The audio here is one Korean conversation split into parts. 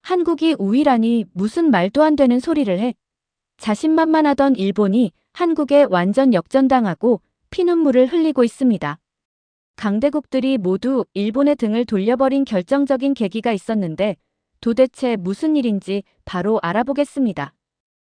한국이 우위라니 무슨 말도 안 되는 소리를 해. 자신만만하던 일본이 한국에 완전 역전당하고 피눈물을 흘리고 있습니다. 강대국들이 모두 일본의 등을 돌려버린 결정적인 계기가 있었는데 도대체 무슨 일인지 바로 알아보겠습니다.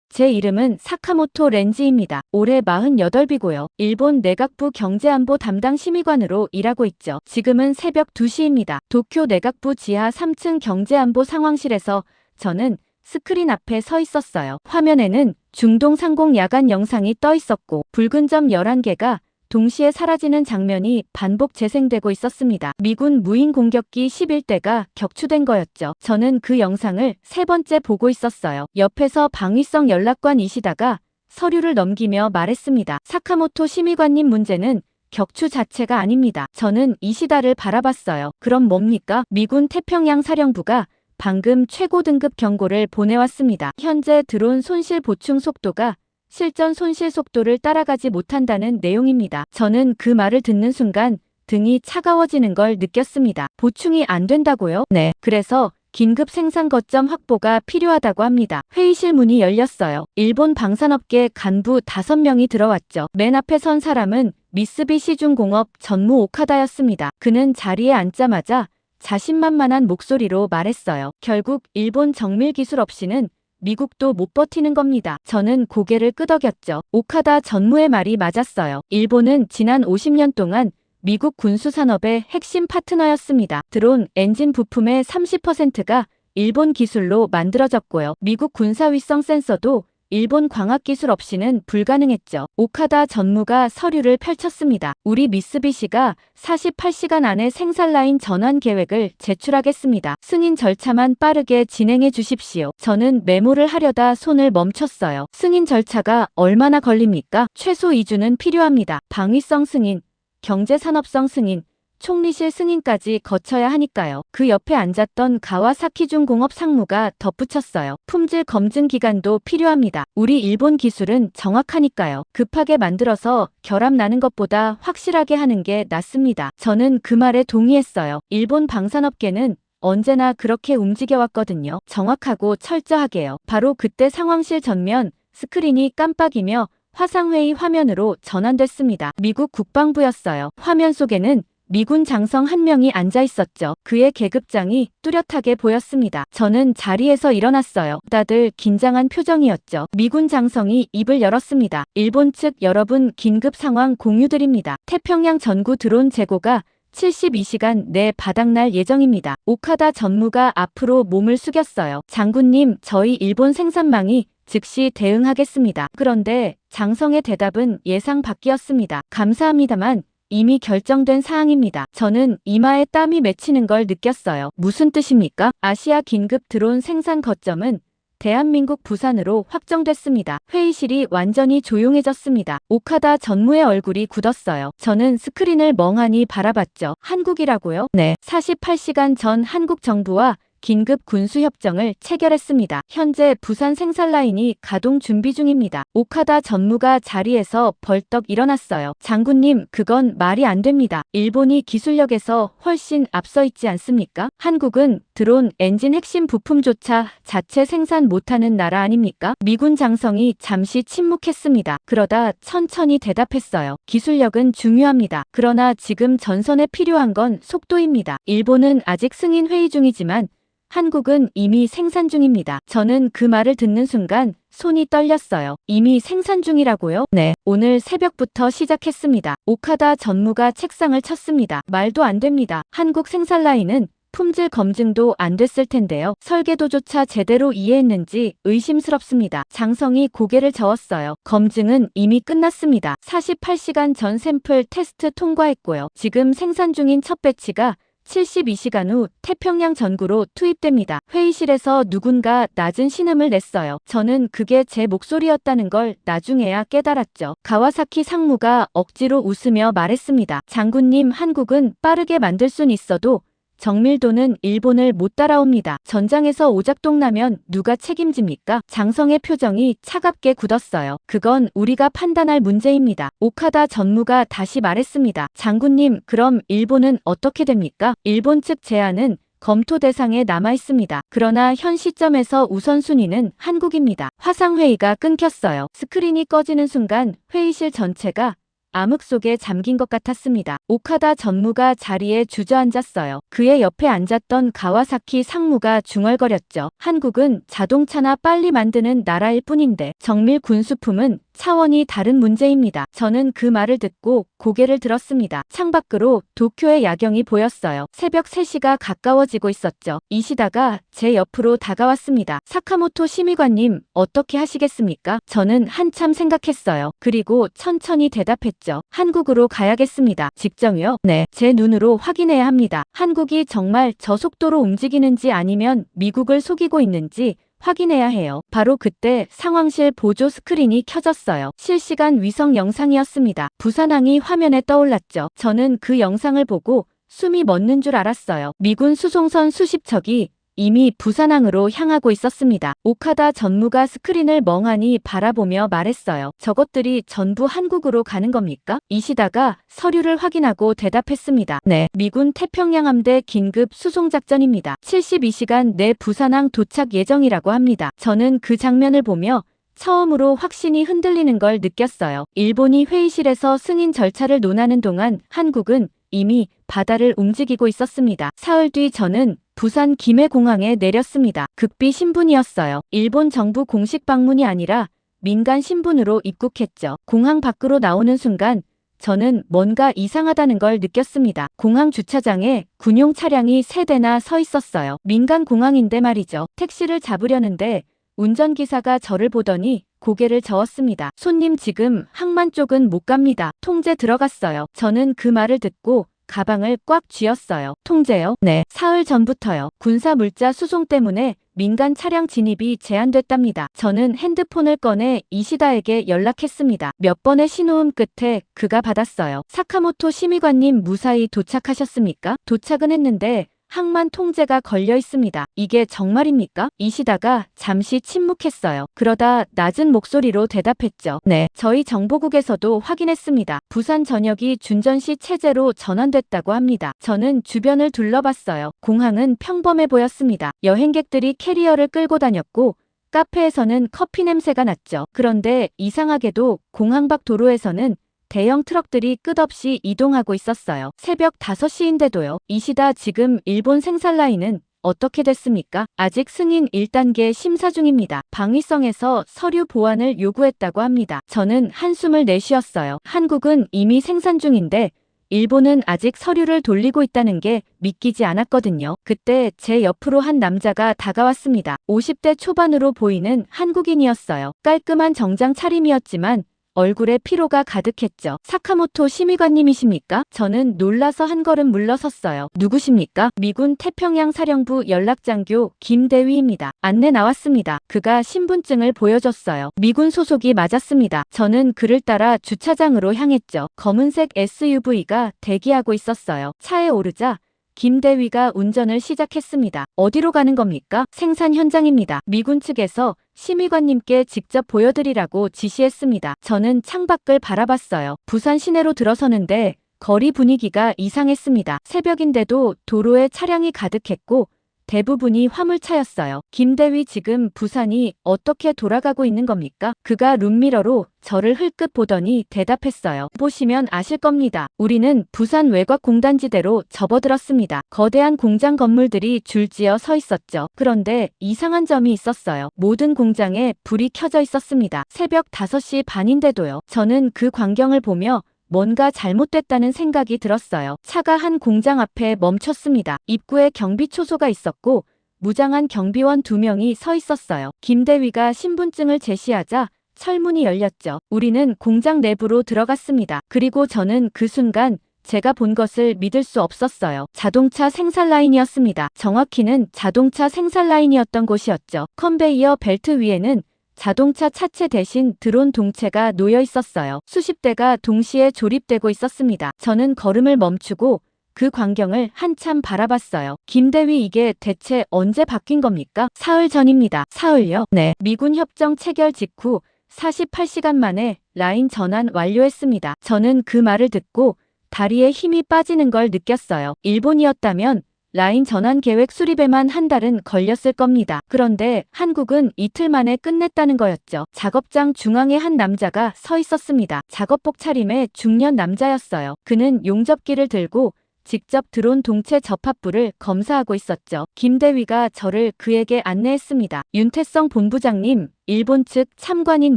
제 이름은 사카모토 렌지입니다. 올해 48이고요. 일본 내각부 경제안보 담당 심의관으로 일하고 있죠. 지금은 새벽 2시입니다. 도쿄 내각부 지하 3층 경제안보 상황실에서 저는 스크린 앞에 서 있었어요. 화면에는 중동 상공 야간 영상이 떠 있었고 붉은 점 11개가 동시에 사라지는 장면이 반복 재생되고 있었습니다. 미군 무인 공격기 11대가 격추된 거였죠. 저는 그 영상을 3번째 보고 있었어요. 옆에서 방위성 연락관 이시다가 서류를 넘기며 말했습니다. 사카모토 심의관님, 문제는 격추 자체가 아닙니다. 저는 이시다를 바라봤어요. 그럼 뭡니까? 미군 태평양 사령부가 방금 최고 등급 경고를 보내왔습니다. 현재 드론 손실 보충 속도가 실전 손실 속도를 따라가지 못한다는 내용입니다. 저는 그 말을 듣는 순간 등이 차가워지는 걸 느꼈습니다. 보충이 안 된다고요? 네. 그래서 긴급 생산 거점 확보가 필요하다고 합니다. 회의실 문이 열렸어요. 일본 방산업계 간부 5명이 들어왔죠. 맨 앞에 선 사람은 미쓰비시중공업 전무 오카다였습니다. 그는 자리에 앉자마자 자신만만한 목소리로 말했어요. 결국 일본 정밀 기술 없이는 미국도 못 버티는 겁니다. 저는 고개를 끄덕였죠. 오카다 전무의 말이 맞았어요. 일본은 지난 50년 동안 미국 군수산업의 핵심 파트너였습니다. 드론 엔진 부품의 30%가 일본 기술로 만들어졌고요. 미국 군사위성 센서도 일본 광학기술 없이는 불가능했죠. 오카다 전무가 서류를 펼쳤습니다. 우리 미쓰비시가 48시간 안에 생산라인 전환 계획을 제출하겠습니다. 승인 절차만 빠르게 진행해 주십시오. 저는 메모를 하려다 손을 멈췄어요. 승인 절차가 얼마나 걸립니까? 최소 2주는 필요합니다. 방위성 승인, 경제산업성 승인, 총리실 승인까지 거쳐야 하니까요. 그 옆에 앉았던 가와사키중공업 상무가 덧붙였어요. 품질 검증 기간도 필요합니다. 우리 일본 기술은 정확하니까요. 급하게 만들어서 결함 나는 것보다 확실하게 하는 게 낫습니다. 저는 그 말에 동의했어요. 일본 방산업계는 언제나 그렇게 움직여왔거든요. 정확하고 철저하게요. 바로 그때 상황실 전면 스크린이 깜빡이며 화상회의 화면으로 전환됐습니다. 미국 국방부였어요. 화면 속에는 미군 장성 1명이 앉아 있었죠. 그의 계급장이 뚜렷하게 보였습니다. 저는 자리에서 일어났어요. 다들 긴장한 표정이었죠. 미군 장성이 입을 열었습니다. 일본 측 여러분, 긴급 상황 공유드립니다. 태평양 전구 드론 재고가 72시간 내 바닥날 예정입니다. 오카다 전무가 앞으로 몸을 숙였어요. 장군님, 저희 일본 생산망이 즉시 대응하겠습니다. 그런데 장성의 대답은 예상 밖이었습니다. 감사합니다만 이미 결정된 사항입니다. 저는 이마에 땀이 맺히는 걸 느꼈어요. 무슨 뜻입니까? 아시아 긴급 드론 생산 거점은 대한민국 부산으로 확정됐습니다. 회의실이 완전히 조용해졌습니다. 오카다 전무의 얼굴이 굳었어요. 저는 스크린을 멍하니 바라봤죠. 한국이라고요? 네. 48시간 전 한국 정부와 긴급 군수협정을 체결했습니다. 현재 부산 생산라인이 가동 준비 중입니다. 오카다 전무가 자리에서 벌떡 일어났어요. 장군님, 그건 말이 안 됩니다. 일본이 기술력에서 훨씬 앞서 있지 않습니까? 한국은 드론 엔진 핵심 부품조차 자체 생산 못하는 나라 아닙니까? 미군 장성이 잠시 침묵했습니다. 그러다 천천히 대답했어요. 기술력은 중요합니다. 그러나 지금 전선에 필요한 건 속도입니다. 일본은 아직 승인 회의 중이지만 한국은 이미 생산 중입니다. 저는 그 말을 듣는 순간 손이 떨렸어요. 이미 생산 중이라고요? 네. 오늘 새벽부터 시작했습니다. 오카다 전무가 책상을 쳤습니다. 말도 안 됩니다. 한국 생산 라인은 품질 검증도 안 됐을 텐데요. 설계도조차 제대로 이해했는지 의심스럽습니다. 장성이 고개를 저었어요. 검증은 이미 끝났습니다. 48시간 전 샘플 테스트 통과했고요. 지금 생산 중인 첫 배치가 72시간 후 태평양 전구로 투입됩니다. 회의실에서 누군가 낮은 신음을 냈어요. 저는 그게 제 목소리였다는 걸 나중에야 깨달았죠. 가와사키 상무가 억지로 웃으며 말했습니다. 장군님, 한국은 빠르게 만들 순 있어도 정밀도는 일본을 못 따라옵니다. 전장에서 오작동 나면 누가 책임집니까? 장성의 표정이 차갑게 굳었어요. 그건 우리가 판단할 문제입니다. 오카다 전무가 다시 말했습니다. 장군님, 그럼 일본은 어떻게 됩니까? 일본 측 제안은 검토 대상에 남아 있습니다. 그러나 현 시점에서 우선순위는 한국입니다. 화상회의가 끊겼어요. 스크린이 꺼지는 순간 회의실 전체가 암흑 속에 잠긴 것 같았습니다. 오카다 전무가 자리에 주저앉았어요. 그의 옆에 앉았던 가와사키 상무가 중얼거렸죠. 한국은 자동차나 빨리 만드는 나라일 뿐인데 정밀 군수품은 차원이 다른 문제입니다. 저는 그 말을 듣고 고개를 들었습니다. 창밖으로 도쿄의 야경이 보였어요. 새벽 3시가 가까워지고 있었죠. 이시다가 제 옆으로 다가왔습니다. 사카모토 심의관님, 어떻게 하시겠습니까? 저는 한참 생각했어요. 그리고 천천히 대답했죠. 한국으로 가야겠습니다. 직정이요? 네. 제 눈으로 확인해야 합니다. 한국이 정말 저 속도로 움직이는지 아니면 미국을 속이고 있는지 확인해야 해요. 바로 그때 상황실 보조 스크린이 켜졌어요. 실시간 위성 영상이었습니다. 부산항이 화면에 떠올랐죠. 저는 그 영상을 보고 숨이 멎는 줄 알았어요. 미군 수송선 수십 척이 이미 부산항으로 향하고 있었습니다. 오카다 전무가 스크린을 멍하니 바라보며 말했어요. 저것들이 전부 한국으로 가는 겁니까? 이시다가 서류를 확인하고 대답했습니다. 네, 미군 태평양 함대 긴급 수송작전입니다. 72시간 내 부산항 도착 예정이라고 합니다. 저는 그 장면을 보며 처음으로 확신이 흔들리는 걸 느꼈어요. 일본이 회의실에서 승인 절차를 논하는 동안 한국은 이미 바다를 움직이고 있었습니다. 사흘 뒤 저는 부산 김해공항에 내렸습니다. 극비 신분이었어요. 일본 정부 공식 방문이 아니라 민간 신분으로 입국했죠. 공항 밖으로 나오는 순간 저는 뭔가 이상하다는 걸 느꼈습니다. 공항 주차장에 군용 차량이 3대나 서 있었어요. 민간 공항인데 말이죠. 택시를 잡으려는데 운전기사가 저를 보더니 고개를 저었습니다. 손님, 지금 항만 쪽은 못 갑니다. 통제 들어갔어요. 저는 그 말을 듣고 가방을 꽉 쥐었어요. 통제요? 네. 사흘 전부터요. 군사 물자 수송 때문에 민간 차량 진입이 제한됐답니다. 저는 핸드폰을 꺼내 이시다에게 연락했습니다. 몇 번의 신호음 끝에 그가 받았어요. 사카모토 심의관님, 무사히 도착하셨습니까? 도착은 했는데 항만 통제가 걸려 있습니다. 이게 정말입니까? 이시다가 잠시 침묵했어요. 그러다 낮은 목소리로 대답했죠. 네, 저희 정보국에서도 확인했습니다. 부산 전역이 준전시 체제로 전환됐다고 합니다. 저는 주변을 둘러봤어요. 공항은 평범해 보였습니다. 여행객들이 캐리어를 끌고 다녔고 카페에서는 커피 냄새가 났죠. 그런데 이상하게도 공항 밖 도로에서는 대형 트럭들이 끝없이 이동하고 있었어요. 새벽 5시인데도요. 이시다, 지금 일본 생산 라인은 어떻게 됐습니까? 아직 승인 1단계 심사 중입니다. 방위성에서 서류 보완을 요구했다고 합니다. 저는 한숨을 내쉬었어요. 한국은 이미 생산 중인데 일본은 아직 서류를 돌리고 있다는 게 믿기지 않았거든요. 그때 제 옆으로 한 남자가 다가왔습니다. 50대 초반으로 보이는 한국인이었어요. 깔끔한 정장 차림이었지만 얼굴에 피로가 가득했죠. 사카모토 심의관님이십니까? 저는 놀라서 한 걸음 물러섰어요. 누구십니까? 미군 태평양 사령부 연락장교 김대위입니다. 안내 나왔습니다. 그가 신분증을 보여줬어요. 미군 소속이 맞았습니다. 저는 그를 따라 주차장으로 향했죠. 검은색 SUV가 대기하고 있었어요. 차에 오르자 김대위가 운전을 시작했습니다. 어디로 가는 겁니까? 생산 현장입니다. 미군 측에서 심의관님께 직접 보여드리라고 지시했습니다. 저는 창밖을 바라봤어요. 부산 시내로 들어서는데 거리 분위기가 이상했습니다. 새벽인데도 도로에 차량이 가득했고 대부분이 화물차였어요. 김대위, 지금 부산이 어떻게 돌아가고 있는 겁니까? 그가 룸미러로 저를 흘끗 보더니 대답했어요. 보시면 아실 겁니다. 우리는 부산 외곽 공단지대로 접어들었습니다. 거대한 공장 건물들이 줄지어 서 있었죠. 그런데 이상한 점이 있었어요. 모든 공장에 불이 켜져 있었습니다. 새벽 5시 반인데도요. 저는 그 광경을 보며 뭔가 잘못됐다는 생각이 들었어요. 차가 한 공장 앞에 멈췄습니다. 입구에 경비 초소가 있었고 무장한 경비원 2명이 서 있었어요. 김대위가 신분증을 제시하자 철문이 열렸죠. 우리는 공장 내부로 들어갔습니다. 그리고 저는 그 순간 제가 본 것을 믿을 수 없었어요. 자동차 생산 라인이었습니다. 정확히는 자동차 생산 라인이었던 곳이었죠. 컨베이어 벨트 위에는 자동차 차체 대신 드론 동체가 놓여 있었어요. 수십 대가 동시에 조립되고 있었습니다. 저는 걸음을 멈추고 그 광경을 한참 바라봤어요. 김대위, 이게 대체 언제 바뀐 겁니까? 사흘 전입니다. 사흘요? 네. 미군 협정 체결 직후 48시간 만에 라인 전환 완료했습니다. 저는 그 말을 듣고 다리에 힘이 빠지는 걸 느꼈어요. 일본이었다면 라인 전환 계획 수립에만 한 달은 걸렸을 겁니다. 그런데 한국은 이틀 만에 끝냈다는 거였죠. 작업장 중앙에 한 남자가 서 있었습니다. 작업복 차림의 중년 남자였어요. 그는 용접기를 들고 직접 드론 동체 접합부를 검사하고 있었죠. 김대위가 저를 그에게 안내했습니다. 윤태성 본부장님, 일본 측 참관인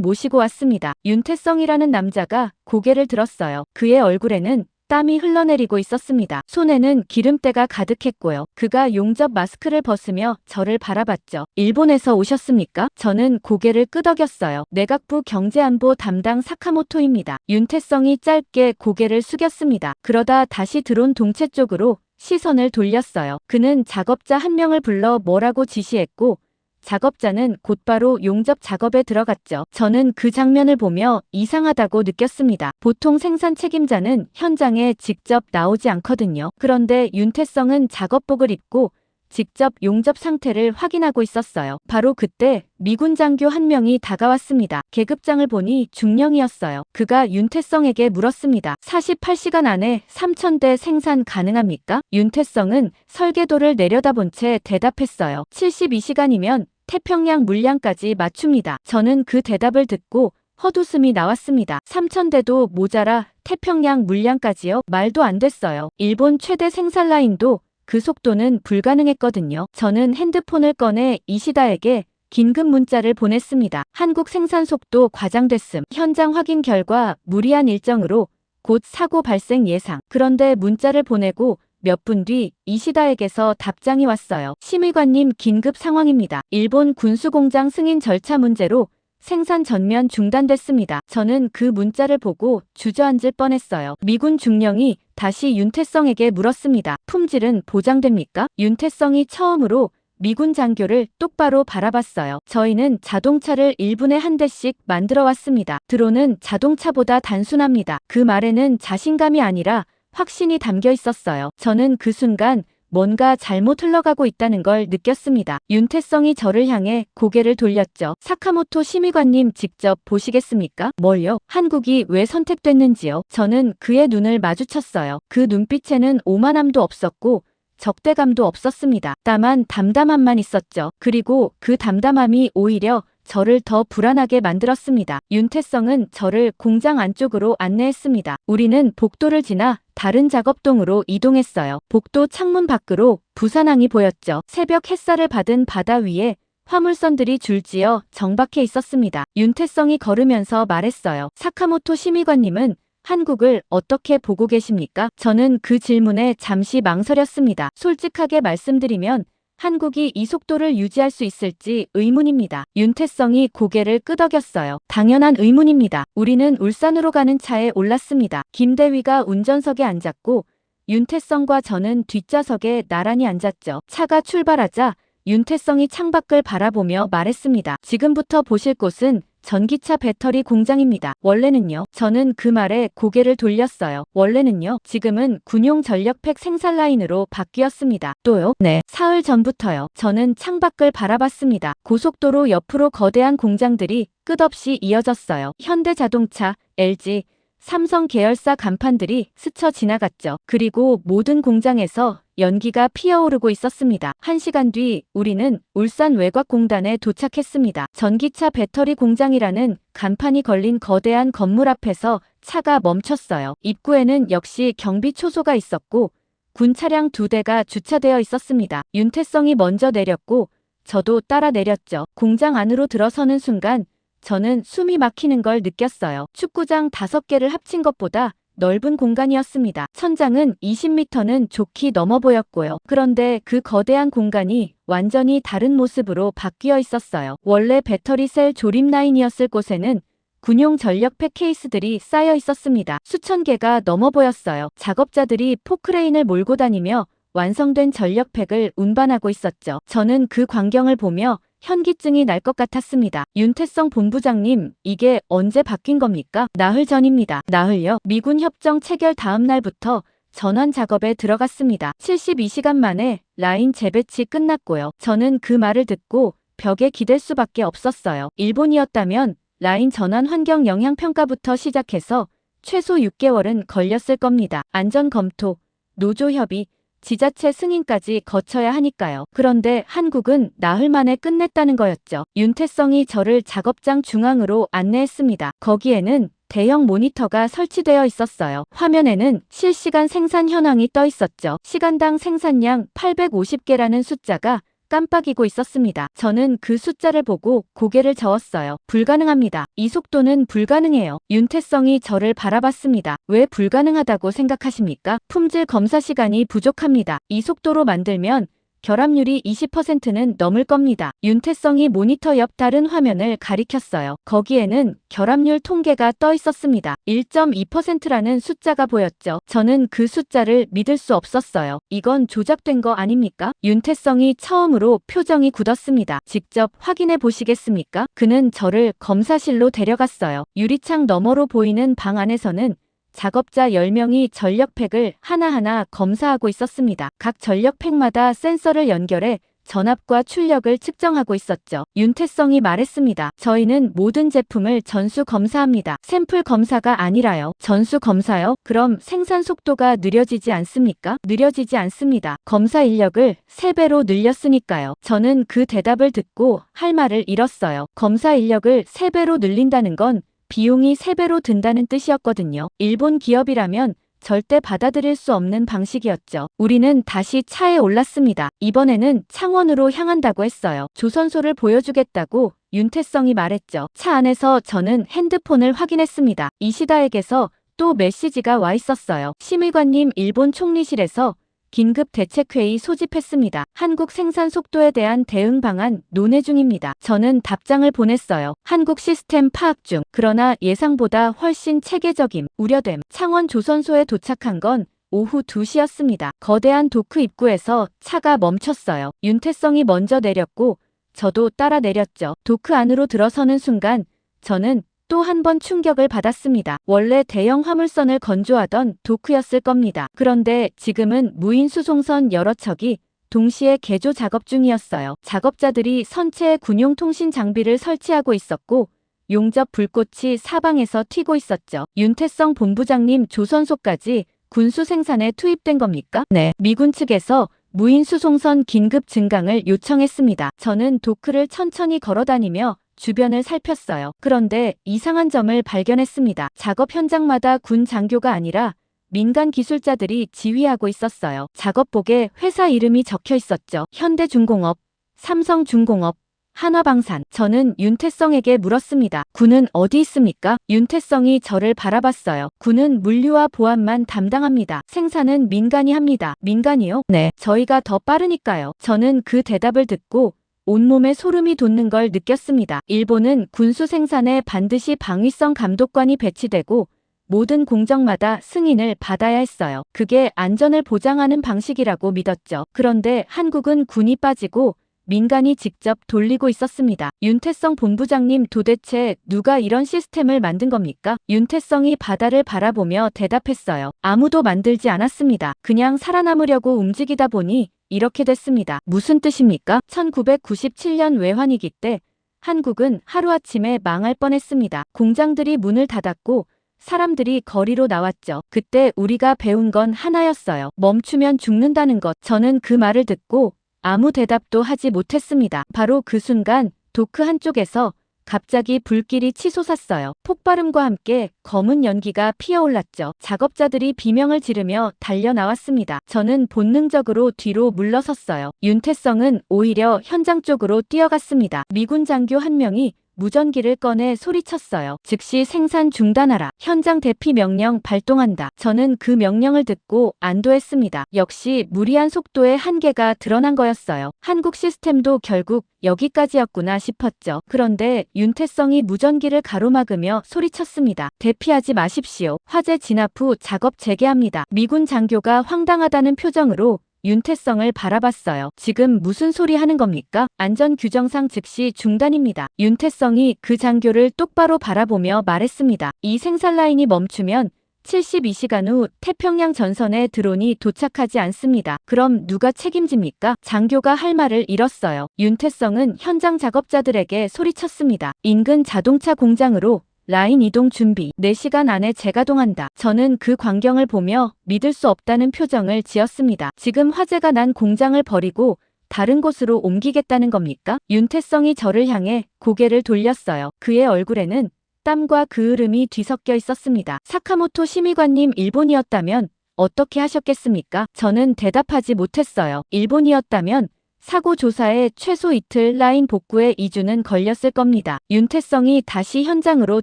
모시고 왔습니다. 윤태성이라는 남자가 고개를 들었어요. 그의 얼굴에는 땀이 흘러내리고 있었습니다. 손에는 기름때가 가득했고요. 그가 용접 마스크를 벗으며 저를 바라봤죠. 일본에서 오셨습니까? 저는 고개를 끄덕였어요. 내각부 경제안보 담당 사카모토입니다. 윤태성이 짧게 고개를 숙였습니다. 그러다 다시 드론 동체 쪽으로 시선을 돌렸어요. 그는 작업자 한 명을 불러 뭐라고 지시했고 작업자는 곧바로 용접 작업에 들어갔죠. 저는 그 장면을 보며 이상하다고 느꼈습니다. 보통 생산 책임자는 현장에 직접 나오지 않거든요. 그런데 윤태성은 작업복을 입고 직접 용접 상태를 확인하고 있었어요. 바로 그때 미군 장교 한 명이 다가왔습니다. 계급장을 보니 중령이었어요. 그가 윤태성에게 물었습니다. 48시간 안에 3,000대 생산 가능합니까? 윤태성은 설계도를 내려다본 채 대답했어요. 72시간이면 태평양 물량까지 맞춥니다. 저는 그 대답을 듣고 헛웃음이 나왔습니다. 3,000대도 모자라 태평양 물량까지요? 말도 안 됐어요. 일본 최대 생산 라인도 그 속도는 불가능했거든요. 저는 핸드폰을 꺼내 이시다에게 긴급 문자를 보냈습니다. 한국 생산 속도 과장됐음. 현장 확인 결과 무리한 일정으로 곧 사고 발생 예상. 그런데 문자를 보내고 몇 분 뒤 이시다에게서 답장이 왔어요. 심의관님 긴급 상황입니다. 일본 군수공장 승인 절차 문제로 생산 전면 중단됐습니다. 저는 그 문자를 보고 주저앉을 뻔했어요. 미군 중령이 다시 윤태성에게 물었습니다. 품질은 보장됩니까? 윤태성이 처음으로 미군 장교를 똑바로 바라봤어요. 저희는 자동차를 1분에 한 대씩 만들어 왔습니다. 드론은 자동차보다 단순합니다. 그 말에는 자신감이 아니라 확신이 담겨 있었어요. 저는 그 순간 뭔가 잘못 흘러가고 있다는 걸 느꼈습니다. 윤태성이 저를 향해 고개를 돌렸죠. 사카모토 심의관님 직접 보시겠습니까? 뭘요? 한국이 왜 선택됐는지요? 저는 그의 눈을 마주쳤어요. 그 눈빛에는 오만함도 없었고 적대감도 없었습니다. 다만 담담함만 있었죠. 그리고 그 담담함이 오히려 저를 더 불안하게 만들었습니다. 윤태성은 저를 공장 안쪽으로 안내했습니다. 우리는 복도를 지나 다른 작업동으로 이동했어요. 복도 창문 밖으로 부산항이 보였죠. 새벽 햇살을 받은 바다 위에 화물선들이 줄지어 정박해 있었습니다. 윤태성이 걸으면서 말했어요. 사카모토 심의관님은 한국을 어떻게 보고 계십니까? 저는 그 질문에 잠시 망설였습니다. 솔직하게 말씀드리면 한국이 이 속도를 유지할 수 있을지 의문입니다. 윤태성이 고개를 끄덕였어요. 당연한 의문입니다. 우리는 울산으로 가는 차에 올랐습니다. 김대위가 운전석에 앉았고 윤태성과 저는 뒷좌석에 나란히 앉았죠. 차가 출발하자 윤태성이 창밖을 바라보며 말했습니다. 지금부터 보실 곳은 전기차 배터리 공장입니다. 원래는요? 저는 그 말에 고개를 돌렸어요. 원래는요? 지금은 군용 전력팩 생산 라인으로 바뀌었습니다. 또요? 네. 사흘 전부터요. 저는 창밖을 바라봤습니다. 고속도로 옆으로 거대한 공장들이 끝없이 이어졌어요. 현대자동차, LG, 삼성 계열사 간판들이 스쳐 지나갔죠. 그리고 모든 공장에서 연기가 피어오르고 있었습니다. 1시간 뒤 우리는 울산 외곽공단에 도착했습니다. 전기차 배터리 공장이라는 간판이 걸린 거대한 건물 앞에서 차가 멈췄어요. 입구에는 역시 경비 초소가 있었고 군 차량 2대가 주차되어 있었습니다. 윤태성이 먼저 내렸고 저도 따라 내렸죠. 공장 안으로 들어서는 순간 저는 숨이 막히는 걸 느꼈어요. 축구장 5개를 합친 것보다 넓은 공간이었습니다. 천장은 20m는 좋게 넘어 보였고요. 그런데 그 거대한 공간이 완전히 다른 모습으로 바뀌어 있었어요. 원래 배터리 셀 조립 라인이었을 곳에는 군용 전력팩 케이스들이 쌓여 있었습니다. 수천 개가 넘어 보였어요. 작업자들이 포크레인을 몰고 다니며 완성된 전력팩을 운반하고 있었죠. 저는 그 광경을 보며 현기증이 날 것 같았습니다. 윤태성 본부장님, 이게 언제 바뀐 겁니까? 나흘 전입니다. 나흘요? 미군 협정 체결 다음 날부터 전환 작업에 들어갔습니다. 72시간 만에 라인 재배치 끝났고요. 저는 그 말을 듣고 벽에 기댈 수밖에 없었어요. 일본이었다면 라인 전환 환경 영향 평가부터 시작해서 최소 6개월은 걸렸을 겁니다. 안전 검토, 노조 협의, 지자체 승인까지 거쳐야 하니까요. 그런데 한국은 나흘 만에 끝냈다는 거였죠. 윤태성이 저를 작업장 중앙으로 안내했습니다. 거기에는 대형 모니터가 설치되어 있었어요. 화면에는 실시간 생산 현황이 떠 있었죠. 시간당 생산량 850개라는 숫자가 깜빡이고 있었습니다. 저는 그 숫자를 보고 고개를 저었어요. 불가능합니다. 이 속도는 불가능해요. 윤태성이 저를 바라봤습니다. 왜 불가능하다고 생각하십니까? 품질 검사 시간이 부족합니다. 이 속도로 만들면 결합률이 20%는 넘을 겁니다. 윤태성이 모니터 옆 다른 화면을 가리켰어요. 거기에는 결합률 통계가 떠 있었습니다. 1.2%라는 숫자가 보였죠. 저는 그 숫자를 믿을 수 없었어요. 이건 조작된 거 아닙니까? 윤태성이 처음으로 표정이 굳었습니다. 직접 확인해 보시겠습니까? 그는 저를 검사실로 데려갔어요. 유리창 너머로 보이는 방 안에서는 작업자 10명이 전력팩을 하나하나 검사하고 있었습니다. 각 전력팩마다 센서를 연결해 전압과 출력을 측정하고 있었죠. 윤태성이 말했습니다. 저희는 모든 제품을 전수 검사합니다. 샘플 검사가 아니라요. 전수 검사요? 그럼 생산 속도가 느려지지 않습니까? 느려지지 않습니다. 검사 인력을 3배로 늘렸으니까요. 저는 그 대답을 듣고 할 말을 잃었어요. 검사 인력을 3배로 늘린다는 건 비용이 3배로 든다는 뜻이었거든요. 일본 기업이라면 절대 받아들일 수 없는 방식이었죠. 우리는 다시 차에 올랐습니다. 이번에는 창원으로 향한다고 했어요. 조선소를 보여주겠다고 윤태성이 말했죠. 차 안에서 저는 핸드폰을 확인했습니다. 이시다에게서 또 메시지가 와 있었어요. 심의관님, 일본 총리실에서 긴급 대책회의 소집했습니다. 한국 생산 속도에 대한 대응 방안 논의 중입니다. 저는 답장을 보냈어요. 한국 시스템 파악 중. 그러나 예상보다 훨씬 체계적임, 우려됨. 창원 조선소에 도착한 건 오후 2시였습니다. 거대한 도크 입구에서 차가 멈췄어요. 윤태성이 먼저 내렸고 저도 따라 내렸죠. 도크 안으로 들어서는 순간 저는 또 한 번 충격을 받았습니다. 원래 대형 화물선을 건조하던 도크였을 겁니다. 그런데 지금은 무인 수송선 여러 척이 동시에 개조 작업 중이었어요. 작업자들이 선체에 군용 통신 장비를 설치하고 있었고 용접 불꽃이 사방에서 튀고 있었죠. 윤태성 본부장님, 조선소까지 군수 생산에 투입된 겁니까? 네. 미군 측에서 무인 수송선 긴급 증강을 요청했습니다. 저는 도크를 천천히 걸어다니며 주변을 살폈어요. 그런데 이상한 점을 발견했습니다. 작업 현장마다 군 장교가 아니라 민간 기술자들이 지휘하고 있었어요. 작업복에 회사 이름이 적혀 있었죠. 현대중공업, 삼성중공업, 한화방산. 저는 윤태성에게 물었습니다. 군은 어디 있습니까? 윤태성이 저를 바라봤어요. 군은 물류와 보안만 담당합니다. 생산은 민간이 합니다. 민간이요? 네. 저희가 더 빠르니까요. 저는 그 대답을 듣고 온몸에 소름이 돋는 걸 느꼈습니다. 일본은 군수 생산에 반드시 방위성 감독관이 배치되고 모든 공정마다 승인을 받아야 했어요. 그게 안전을 보장하는 방식이라고 믿었죠. 그런데 한국은 군이 빠지고 민간이 직접 돌리고 있었습니다. 윤태성 본부장님, 도대체 누가 이런 시스템을 만든 겁니까? 윤태성이 바다를 바라보며 대답했어요. 아무도 만들지 않았습니다. 그냥 살아남으려고 움직이다 보니 이렇게 됐습니다. 무슨 뜻입니까? 1997년 외환위기 때 한국은 하루아침에 망할 뻔했습니다. 공장들이 문을 닫았고 사람들이 거리로 나왔죠. 그때 우리가 배운 건 하나였어요. 멈추면 죽는다는 것. 저는 그 말을 듣고 아무 대답도 하지 못했습니다. 바로 그 순간 도크 한쪽에서 갑자기 불길이 치솟았어요. 폭발음과 함께 검은 연기가 피어올랐죠. 작업자들이 비명을 지르며 달려나왔습니다. 저는 본능적으로 뒤로 물러섰어요. 윤태성은 오히려 현장 쪽으로 뛰어갔습니다. 미군 장교 한 명이 무전기를 꺼내 소리쳤어요. 즉시 생산 중단하라. 현장 대피 명령 발동한다. 저는 그 명령을 듣고 안도했습니다. 역시 무리한 속도의 한계가 드러난 거였어요. 한국 시스템도 결국 여기까지였구나 싶었죠. 그런데 윤태성이 무전기를 가로막으며 소리쳤습니다. 대피하지 마십시오. 화재 진압 후 작업 재개합니다. 미군 장교가 황당하다는 표정으로 윤태성을 바라봤어요. 지금 무슨 소리 하는 겁니까? 안전규정상 즉시 중단입니다. 윤태성이 그 장교를 똑바로 바라보며 말했습니다. 이 생산 라인이 멈추면 72시간 후 태평양 전선에 드론이 도착하지 않습니다. 그럼 누가 책임집니까? 장교가 할 말을 잃었어요. 윤태성은 현장 작업자들에게 소리쳤습니다. 인근 자동차 공장으로 라인 이동 준비. 4시간 안에 재가동한다. 저는 그 광경을 보며 믿을 수 없다는 표정을 지었습니다. 지금 화재가 난 공장을 버리고 다른 곳으로 옮기겠다는 겁니까? 윤태성이 저를 향해 고개를 돌렸어요. 그의 얼굴에는 땀과 그을음이 뒤섞여 있었습니다. 사카모토 심의관님, 일본이었다면 어떻게 하셨겠습니까? 저는 대답하지 못했어요. 일본이었다면 사고 조사에 최소 이틀, 라인 복구에 2주는 걸렸을 겁니다. 윤태성이 다시 현장으로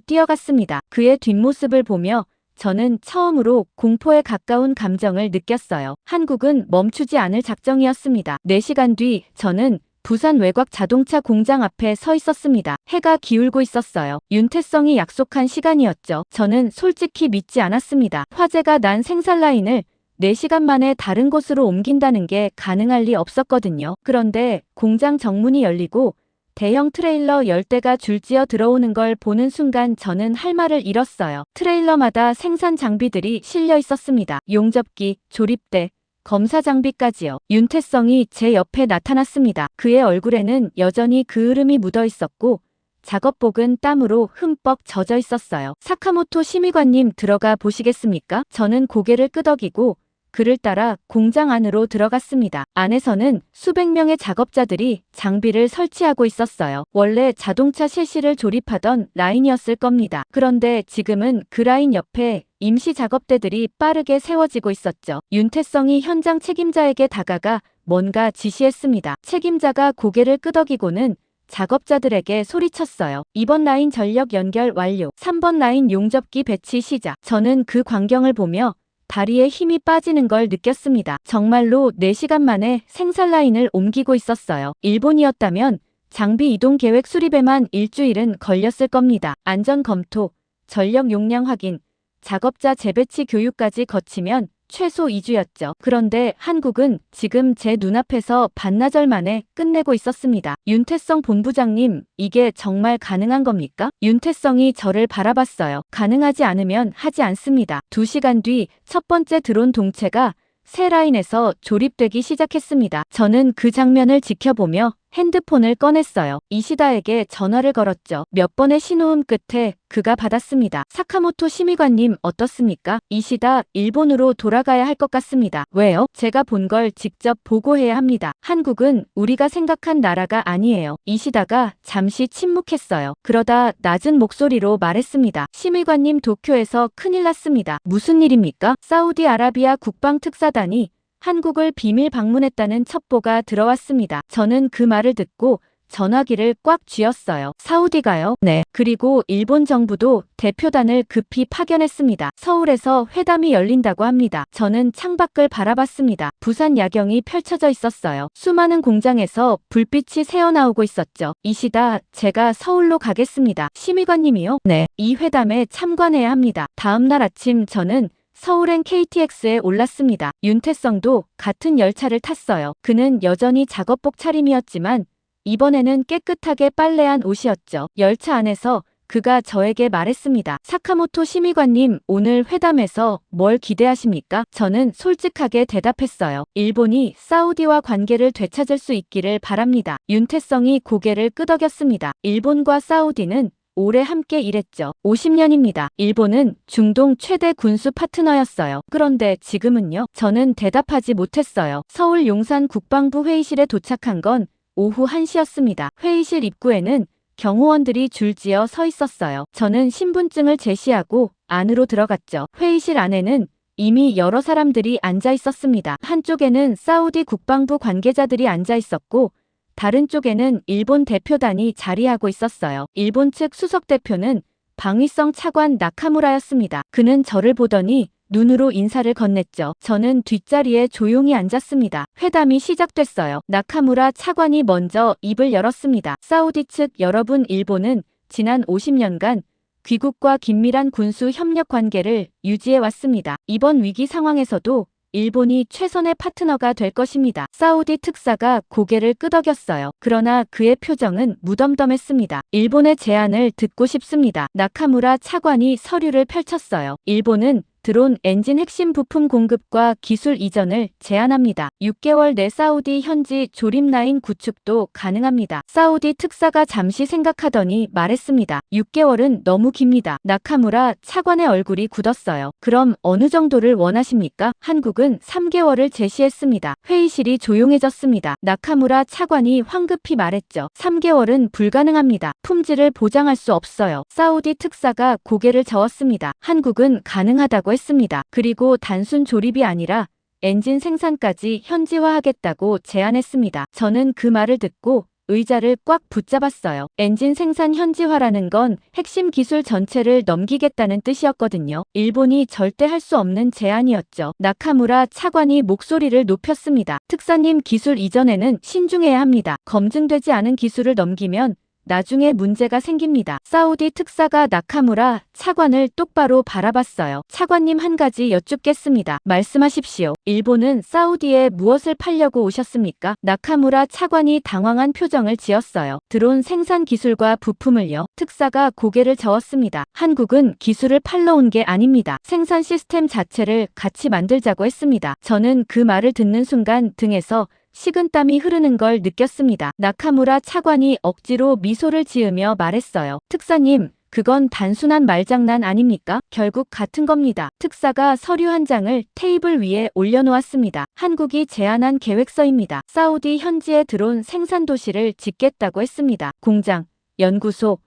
뛰어갔습니다. 그의 뒷모습을 보며 저는 처음으로 공포에 가까운 감정을 느꼈어요. 한국은 멈추지 않을 작정이었습니다. 4시간 뒤 저는 부산 외곽 자동차 공장 앞에 서 있었습니다. 해가 기울고 있었어요. 윤태성이 약속한 시간이었죠. 저는 솔직히 믿지 않았습니다. 화재가 난 생산 라인을 4시간 만에 다른 곳으로 옮긴다는 게 가능할 리 없었거든요. 그런데 공장 정문이 열리고 대형 트레일러 10대가 줄지어 들어오는 걸 보는 순간 저는 할 말을 잃었어요. 트레일러마다 생산 장비들이 실려 있었습니다. 용접기, 조립대, 검사 장비까지요. 윤태성이 제 옆에 나타났습니다. 그의 얼굴에는 여전히 그을음이 묻어 있었고 작업복은 땀으로 흠뻑 젖어 있었어요. 사카모토 심의관님, 들어가 보시겠습니까? 저는 고개를 끄덕이고 그를 따라 공장 안으로 들어갔습니다. 안에서는 수백 명의 작업자들이 장비를 설치하고 있었어요. 원래 자동차 셰시를 조립하던 라인이었을 겁니다. 그런데 지금은 그 라인 옆에 임시 작업대들이 빠르게 세워지고 있었죠. 윤태성이 현장 책임자에게 다가가 뭔가 지시했습니다. 책임자가 고개를 끄덕이고는 작업자들에게 소리쳤어요. 2번 라인 전력 연결 완료. 3번 라인 용접기 배치 시작. 저는 그 광경을 보며 다리에 힘이 빠지는 걸 느꼈습니다. 정말로 4시간 만에 생산 라인을 옮기고 있었어요. 일본이었다면 장비 이동 계획 수립에만 일주일은 걸렸을 겁니다. 안전 검토, 전력 용량 확인, 작업자 재배치 교육까지 거치면 최소 2주였죠. 그런데 한국은 지금 제 눈앞에서 반나절 만에 끝내고 있었습니다. 윤태성 본부장님, 이게 정말 가능한 겁니까? 윤태성이 저를 바라봤어요. 가능하지 않으면 하지 않습니다. 2시간 뒤 첫 번째 드론 동체가 새 라인에서 조립되기 시작했습니다. 저는 그 장면을 지켜보며 핸드폰을 꺼냈어요. 이시다에게 전화를 걸었죠. 몇 번의 신호음 끝에 그가 받았습니다. 사카모토 심의관님, 어떻습니까? 이시다, 일본으로 돌아가야 할 것 같습니다. 왜요? 제가 본 걸 직접 보고해야 합니다. 한국은 우리가 생각한 나라가 아니에요. 이시다가 잠시 침묵했어요. 그러다 낮은 목소리로 말했습니다. 심의관님, 도쿄에서 큰일 났습니다. 무슨 일입니까? 사우디아라비아 국방특사단이 한국을 비밀 방문했다는 첩보가 들어왔습니다. 저는 그 말을 듣고 전화기를 꽉 쥐었어요. 사우디가요? 네. 그리고 일본 정부도 대표단을 급히 파견했습니다. 서울에서 회담이 열린다고 합니다. 저는 창밖을 바라봤습니다. 부산 야경이 펼쳐져 있었어요. 수많은 공장에서 불빛이 새어나오고 있었죠. 이시다, 제가 서울로 가겠습니다. 심의관님이요? 네. 이 회담에 참관해야 합니다. 다음 날 아침 저는 서울행 KTX에 올랐습니다. 윤태성도 같은 열차를 탔어요. 그는 여전히 작업복 차림이었지만 이번에는 깨끗하게 빨래한 옷이었죠. 열차 안에서 그가 저에게 말했습니다. 사카모토 심의관님, 오늘 회담에서 뭘 기대하십니까? 저는 솔직하게 대답했어요. 일본이 사우디와 관계를 되찾을 수 있기를 바랍니다. 윤태성이 고개를 끄덕였습니다. 일본과 사우디는 오래 함께 일했죠. 50년입니다. 일본은 중동 최대 군수 파트너였어요. 그런데 지금은요? 저는 대답하지 못했어요. 서울 용산 국방부 회의실에 도착한 건 오후 1시였습니다. 회의실 입구에는 경호원들이 줄지어 서 있었어요. 저는 신분증을 제시하고 안으로 들어갔죠. 회의실 안에는 이미 여러 사람들이 앉아 있었습니다. 한쪽에는 사우디 국방부 관계자들이 앉아 있었고 다른 쪽에는 일본 대표단이 자리하고 있었어요. 일본 측 수석 대표는 방위성 차관 나카무라였습니다. 그는 저를 보더니 눈으로 인사를 건넸죠. 저는 뒷자리에 조용히 앉았습니다. 회담이 시작됐어요. 나카무라 차관이 먼저 입을 열었습니다. 사우디 측 여러분, 일본은 지난 50년간 귀국과 긴밀한 군수 협력 관계를 유지해 왔습니다. 이번 위기 상황에서도 일본이 최선의 파트너가 될 것입니다. 사우디 특사가 고개를 끄덕였어요. 그러나 그의 표정은 무덤덤했습니다. 일본의 제안을 듣고 싶습니다. 나카무라 차관이 서류를 펼쳤어요. 일본은 드론 엔진 핵심 부품 공급과 기술 이전을 제한합니다. 6개월 내 사우디 현지 조립 라인 구축도 가능합니다. 사우디 특사가 잠시 생각하더니 말했습니다. 6개월은 너무 깁니다. 나카무라 차관의 얼굴이 굳었어요. 그럼 어느 정도를 원하십니까? 한국은 3개월을 제시했습니다. 회의실이 조용해졌습니다. 나카무라 차관이 황급히 말했죠. 3개월은 불가능합니다. 품질을 보장할 수 없어요. 사우디 특사가 고개를 저었습니다. 한국은 가능하다고 했습니다. 그리고 단순 조립이 아니라 엔진 생산까지 현지화하겠다고 제안했습니다. 저는 그 말을 듣고 의자를 꽉 붙잡았어요. 엔진 생산 현지화라는 건 핵심 기술 전체를 넘기겠다는 뜻이었거든요. 일본이 절대 할 수 없는 제안이었죠. 나카무라 차관이 목소리를 높였습니다. 특사님, 기술 이전에는 신중해야 합니다. 검증되지 않은 기술을 넘기면 나중에 문제가 생깁니다. 사우디 특사가 나카무라 차관을 똑바로 바라봤어요. 차관님, 한 가지 여쭙겠습니다. 말씀하십시오. 일본은 사우디에 무엇을 팔려고 오셨습니까? 나카무라 차관이 당황한 표정을 지었어요. 드론 생산 기술과 부품을요. 특사가 고개를 저었습니다. 한국은 기술을 팔러 온 게 아닙니다. 생산 시스템 자체를 같이 만들자고 했습니다. 저는 그 말을 듣는 순간 등에서 식은땀이 흐르는 걸 느꼈습니다. 나카무라 차관이 억지로 미소를 지으며 말했어요. 특사님, 그건 단순한 말장난 아닙니까? 결국 같은 겁니다. 특사가 서류 한 장을 테이블 위에 올려놓았습니다. 한국이 제안한 계획서입니다. 사우디 현지에 드론 생산 도시를 짓겠다고 했습니다. 공장, 연구소,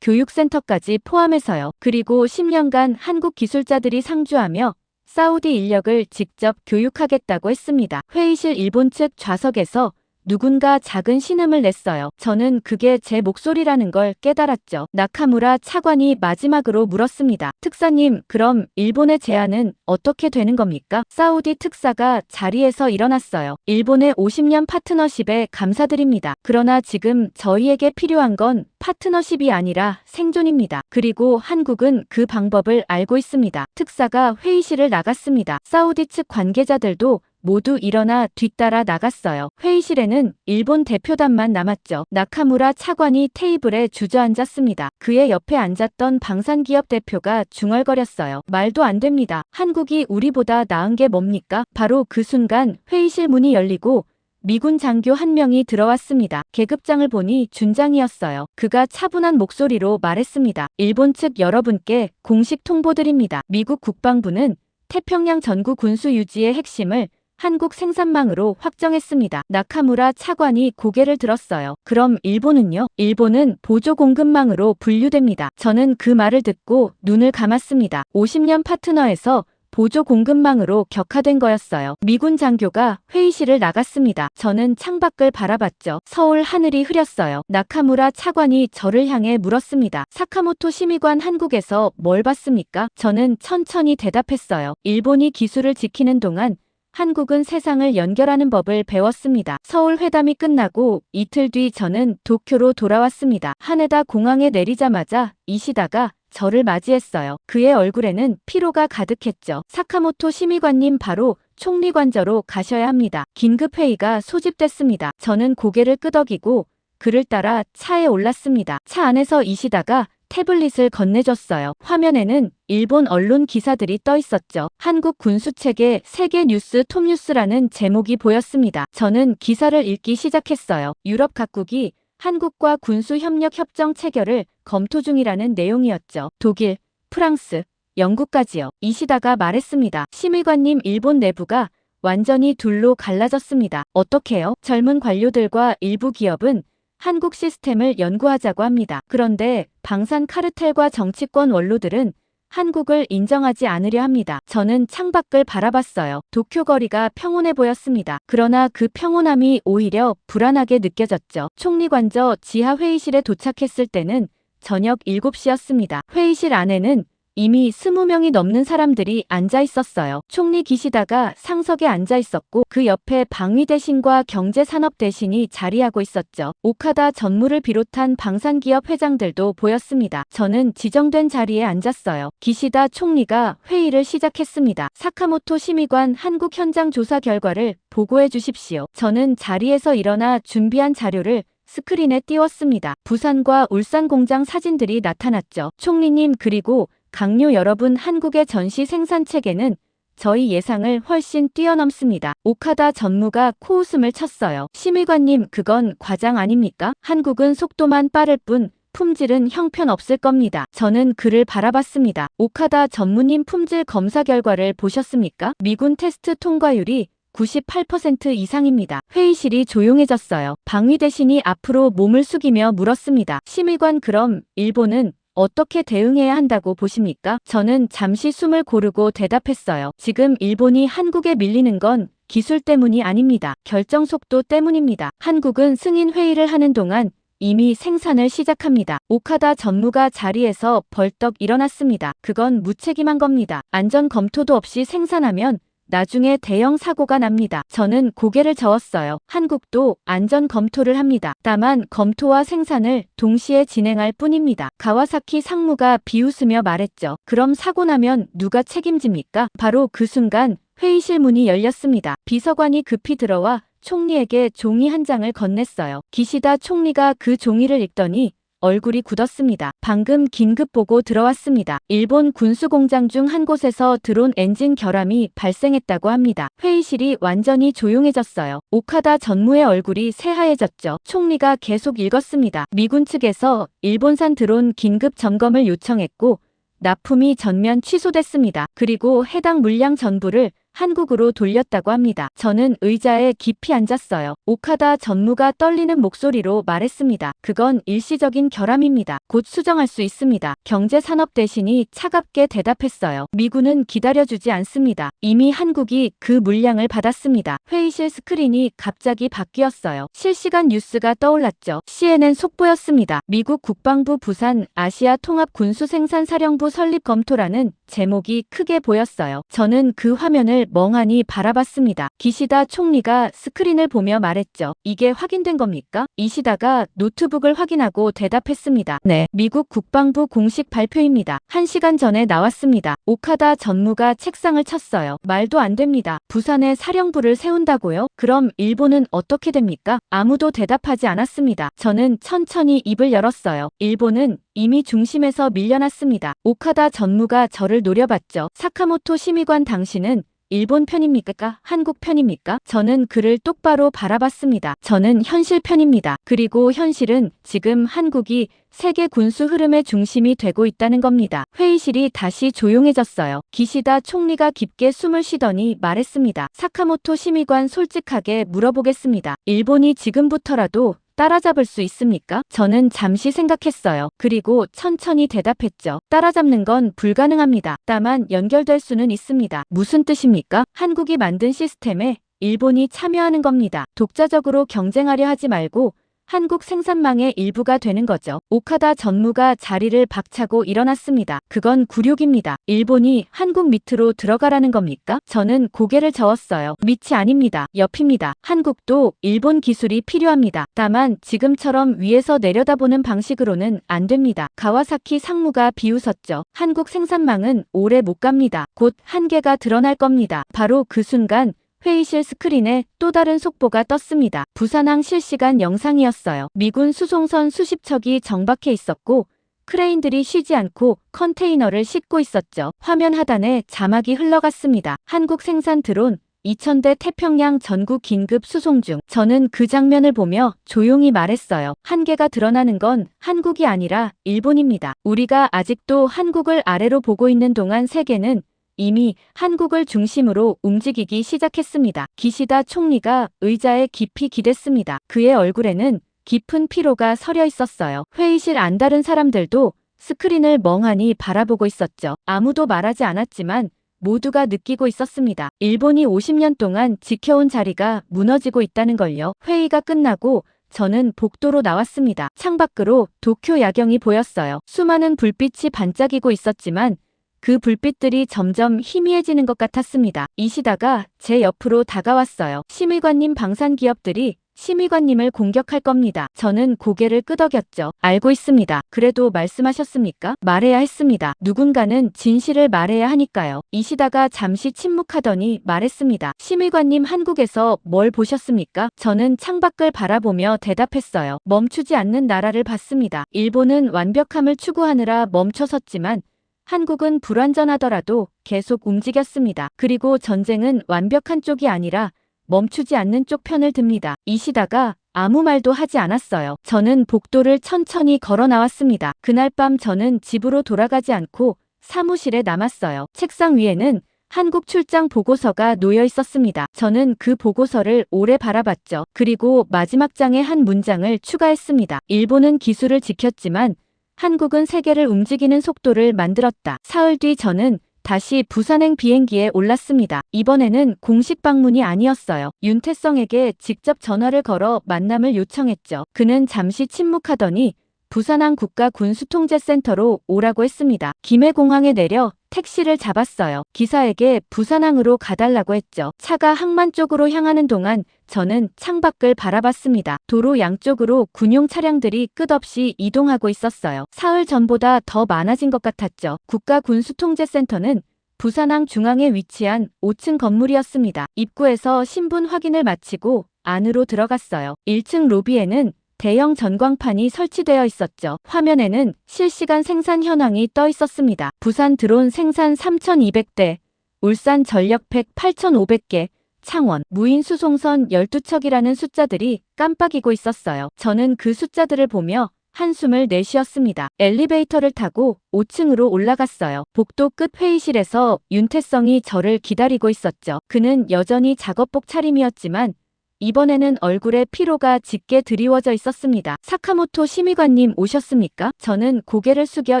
교육센터까지 포함해서요. 그리고 10년간 한국 기술자들이 상주하며 사우디 인력을 직접 교육하겠다고 했습니다. 회의실 일본 측 좌석에서 누군가 작은 신음을 냈어요. 저는 그게 제 목소리라는 걸 깨달았죠. 나카무라 차관이 마지막으로 물었습니다. 특사님, 그럼 일본의 제안은 어떻게 되는 겁니까? 사우디 특사가 자리에서 일어났어요. 일본의 50년 파트너십에 감사드립니다. 그러나 지금 저희에게 필요한 건 파트너십이 아니라 생존입니다. 그리고 한국은 그 방법을 알고 있습니다. 특사가 회의실을 나갔습니다. 사우디 측 관계자들도 모두 일어나 뒤따라 나갔어요. 회의실에는 일본 대표단만 남았죠. 나카무라 차관이 테이블에 주저앉았습니다. 그의 옆에 앉았던 방산기업 대표가 중얼거렸어요. 말도 안 됩니다. 한국이 우리보다 나은 게 뭡니까? 바로 그 순간 회의실 문이 열리고 미군 장교 한 명이 들어왔습니다. 계급장을 보니 준장이었어요. 그가 차분한 목소리로 말했습니다. 일본 측 여러분께 공식 통보드립니다. 미국 국방부는 태평양 전구 군수 유지의 핵심을 한국 생산망으로 확정했습니다. 나카무라 차관이 고개를 들었어요. 그럼 일본은요? 일본은 보조 공급망으로 분류됩니다. 저는 그 말을 듣고 눈을 감았습니다. 50년 파트너에서 보조 공급망으로 격화된 거였어요. 미군 장교가 회의실을 나갔습니다. 저는 창밖을 바라봤죠. 서울 하늘이 흐렸어요. 나카무라 차관이 저를 향해 물었습니다. 사카모토 심의관, 한국에서 뭘 봤습니까? 저는 천천히 대답했어요. 일본이 기술을 지키는 동안 한국은 세상을 연결하는 법을 배웠습니다. 서울 회담이 끝나고 이틀 뒤 저는 도쿄로 돌아왔습니다. 하네다 공항에 내리자마자 이시다가 저를 맞이했어요. 그의 얼굴에는 피로가 가득했죠. 사카모토 심의관님, 바로 총리관저로 가셔야 합니다. 긴급회의가 소집됐습니다. 저는 고개를 끄덕이고 그를 따라 차에 올랐습니다. 차 안에서 이시다가 태블릿을 건네줬어요. 화면에는 일본 언론 기사들이 떠 있었죠. 한국 군수체계 세계 뉴스 톱뉴스라는 제목이 보였습니다. 저는 기사를 읽기 시작했어요. 유럽 각국이 한국과 군수 협력 협정 체결을 검토 중이라는 내용이었죠. 독일, 프랑스, 영국까지요. 이시다가 말했습니다. 심의관님, 일본 내부가 완전히 둘로 갈라졌습니다. 어떻게요? 젊은 관료들과 일부 기업은 한국 시스템을 연구하자고 합니다. 그런데 방산 카르텔과 정치권 원로들은 한국을 인정하지 않으려 합니다. 저는 창밖을 바라봤어요. 도쿄 거리가 평온해 보였습니다. 그러나 그 평온함이 오히려 불안하게 느껴졌죠. 총리관저 지하 회의실에 도착했을 때는 저녁 7시였습니다. 회의실 안에는 이미 20명이 넘는 사람들이 앉아 있었어요. 총리 기시다가 상석에 앉아 있었고 그 옆에 방위 대신과 경제산업 대신이 자리하고 있었죠. 오카다 전무를 비롯한 방산기업 회장들도 보였습니다. 저는 지정된 자리에 앉았어요. 기시다 총리가 회의를 시작했습니다. 사카모토 심의관, 한국 현장 조사 결과를 보고해 주십시오. 저는 자리에서 일어나 준비한 자료를 스크린에 띄웠습니다. 부산과 울산 공장 사진들이 나타났죠. 총리님, 그리고 강요 여러분, 한국의 전시 생산 체계는 저희 예상을 훨씬 뛰어넘습니다. 오카다 전무가 코웃음을 쳤어요. 심의관님, 그건 과장 아닙니까? 한국은 속도만 빠를 뿐 품질은 형편없을 겁니다. 저는 그를 바라봤습니다. 오카다 전무님, 품질 검사 결과를 보셨습니까? 미군 테스트 통과율이 98% 이상입니다. 회의실이 조용해졌어요. 방위 대신이 앞으로 몸을 숙이며 물었습니다. 심의관, 그럼 일본은 어떻게 대응해야 한다고 보십니까? 저는 잠시 숨을 고르고 대답했어요. 지금 일본이 한국에 밀리는 건 기술 때문이 아닙니다. 결정 속도 때문입니다. 한국은 승인 회의를 하는 동안 이미 생산을 시작합니다. 오카다 전무가 자리에서 벌떡 일어났습니다. 그건 무책임한 겁니다. 안전 검토도 없이 생산하면 나중에 대형 사고가 납니다. 저는 고개를 저었어요. 한국도 안전 검토를 합니다. 다만 검토와 생산을 동시에 진행할 뿐입니다. 가와사키 상무가 비웃으며 말했죠. 그럼 사고 나면 누가 책임집니까? 바로 그 순간 회의실 문이 열렸습니다. 비서관이 급히 들어와 총리에게 종이 한 장을 건넸어요. 기시다 총리가 그 종이를 읽더니 얼굴이 굳었습니다. 방금 긴급 보고 들어왔습니다. 일본 군수공장 중 한 곳에서 드론 엔진 결함이 발생했다고 합니다. 회의실이 완전히 조용해졌어요. 오카다 전무의 얼굴이 새하얘졌죠. 총리가 계속 읽었습니다. 미군 측에서 일본산 드론 긴급 점검을 요청했고 납품이 전면 취소됐습니다. 그리고 해당 물량 전부를 한국으로 돌렸다고 합니다. 저는 의자에 깊이 앉았어요. 오카다 전무가 떨리는 목소리로 말했습니다. 그건 일시적인 결함입니다. 곧 수정할 수 있습니다. 경제산업 대신이 차갑게 대답했어요. 미군은 기다려주지 않습니다. 이미 한국이 그 물량을 받았습니다. 회의실 스크린이 갑자기 바뀌었어요. 실시간 뉴스가 떠올랐죠. CNN 속보였습니다. 미국 국방부 부산 아시아 통합 군수생산사령부 설립 검토라는 제목이 크게 보였어요. 저는 그 화면을 멍하니 바라봤습니다. 기시다 총리가 스크린을 보며 말했죠. 이게 확인된 겁니까? 이시다가 노트북을 확인하고 대답했습니다. 네, 미국 국방부 공식 발표입니다. 1시간 전에 나왔습니다. 오카다 전무가 책상을 쳤어요. 말도 안 됩니다. 부산에 사령부를 세운다고요? 그럼 일본은 어떻게 됩니까? 아무도 대답하지 않았습니다. 저는 천천히 입을 열었어요. 일본은 이미 중심에서 밀려났습니다. 오카다 전무가 저를 노려봤죠. 사카모토 심의관, 당신은 일본 편입니까? 한국 편입니까? 저는 그를 똑바로 바라봤습니다. 저는 현실 편입니다. 그리고 현실은 지금 한국이 세계 군수 흐름의 중심이 되고 있다는 겁니다. 회의실이 다시 조용해졌어요. 기시다 총리가 깊게 숨을 쉬더니 말했습니다. 사카모토 심의관, 솔직하게 물어보겠습니다. 일본이 지금부터라도 따라잡을 수 있습니까? 저는 잠시 생각했어요. 그리고 천천히 대답했죠. 따라잡는 건 불가능합니다. 다만 연결될 수는 있습니다. 무슨 뜻입니까? 한국이 만든 시스템에 일본이 참여하는 겁니다. 독자적으로 경쟁하려 하지 말고 한국 생산망의 일부가 되는 거죠. 오카다 전무가 자리를 박차고 일어났습니다. 그건 굴욕입니다. 일본이 한국 밑으로 들어가라는 겁니까? 저는 고개를 저었어요. 밑이 아닙니다. 옆입니다. 한국도 일본 기술이 필요합니다. 다만 지금처럼 위에서 내려다보는 방식으로는 안 됩니다. 가와사키 상무가 비웃었죠. 한국 생산망은 오래 못 갑니다. 곧 한계가 드러날 겁니다. 바로 그 순간 회의실 스크린에 또 다른 속보가 떴습니다. 부산항 실시간 영상이었어요. 미군 수송선 수십 척이 정박해 있었고 크레인들이 쉬지 않고 컨테이너를 싣고 있었죠. 화면 하단에 자막이 흘러갔습니다. 한국 생산 드론 2000대 태평양 전국 긴급 수송 중. 저는 그 장면을 보며 조용히 말했어요. 한계가 드러나는 건 한국이 아니라 일본입니다. 우리가 아직도 한국을 아래로 보고 있는 동안 세계는 이미 한국을 중심으로 움직이기 시작했습니다. 기시다 총리가 의자에 깊이 기댔습니다. 그의 얼굴에는 깊은 피로가 서려 있었어요. 회의실 안다른 사람들도 스크린을 멍하니 바라보고 있었죠. 아무도 말하지 않았지만 모두가 느끼고 있었습니다. 일본이 50년 동안 지켜온 자리가 무너지고 있다는 걸요. 회의가 끝나고 저는 복도로 나왔습니다. 창밖으로 도쿄 야경이 보였어요. 수많은 불빛이 반짝이고 있었지만 그 불빛들이 점점 희미해지는 것 같았습니다. 이시다가 제 옆으로 다가왔어요. 심의관님, 방산 기업들이 심의관님을 공격할 겁니다. 저는 고개를 끄덕였죠. 알고 있습니다. 그래도 말씀하셨습니까? 말해야 했습니다. 누군가는 진실을 말해야 하니까요. 이시다가 잠시 침묵하더니 말했습니다. 심의관님, 한국에서 뭘 보셨습니까? 저는 창밖을 바라보며 대답했어요. 멈추지 않는 나라를 봤습니다. 일본은 완벽함을 추구하느라 멈춰섰지만 한국은 불완전하더라도 계속 움직였습니다. 그리고 전쟁은 완벽한 쪽이 아니라 멈추지 않는 쪽 편을 듭니다. 이시다가 아무 말도 하지 않았어요. 저는 복도를 천천히 걸어 나왔습니다. 그날 밤 저는 집으로 돌아가지 않고 사무실에 남았어요. 책상 위에는 한국 출장 보고서가 놓여 있었습니다. 저는 그 보고서를 오래 바라봤죠. 그리고 마지막 장에 한 문장을 추가했습니다. 일본은 기술을 지켰지만 한국은 세계를 움직이는 속도를 만들었다. 사흘 뒤 저는 다시 부산행 비행기에 올랐습니다. 이번에는 공식 방문이 아니었어요. 윤태성에게 직접 전화를 걸어 만남을 요청했죠. 그는 잠시 침묵하더니 부산항 국가군수통제센터로 오라고 했습니다. 김해공항에 내려 택시를 잡았어요. 기사에게 부산항으로 가달라고 했죠. 차가 항만 쪽으로 향하는 동안 저는 창밖을 바라봤습니다. 도로 양쪽으로 군용 차량들이 끝없이 이동하고 있었어요. 사흘 전보다 더 많아진 것 같았죠. 국가군수통제센터는 부산항 중앙에 위치한 5층 건물이었습니다. 입구에서 신분 확인을 마치고 안으로 들어갔어요. 1층 로비에는 대형 전광판이 설치되어 있었죠. 화면에는 실시간 생산 현황이 떠 있었습니다. 부산 드론 생산 3,200대, 울산 전력팩 8,500개, 창원 무인 수송선 12척이라는 숫자들이 깜빡이고 있었어요. 저는 그 숫자들을 보며 한숨을 내쉬었습니다. 엘리베이터를 타고 5층으로 올라갔어요. 복도 끝 회의실에서 윤태성이 저를 기다리고 있었죠. 그는 여전히 작업복 차림이었지만 이번에는 얼굴에 피로가 짙게 드리워져 있었습니다. 사카모토 심의관님 오셨습니까? 저는 고개를 숙여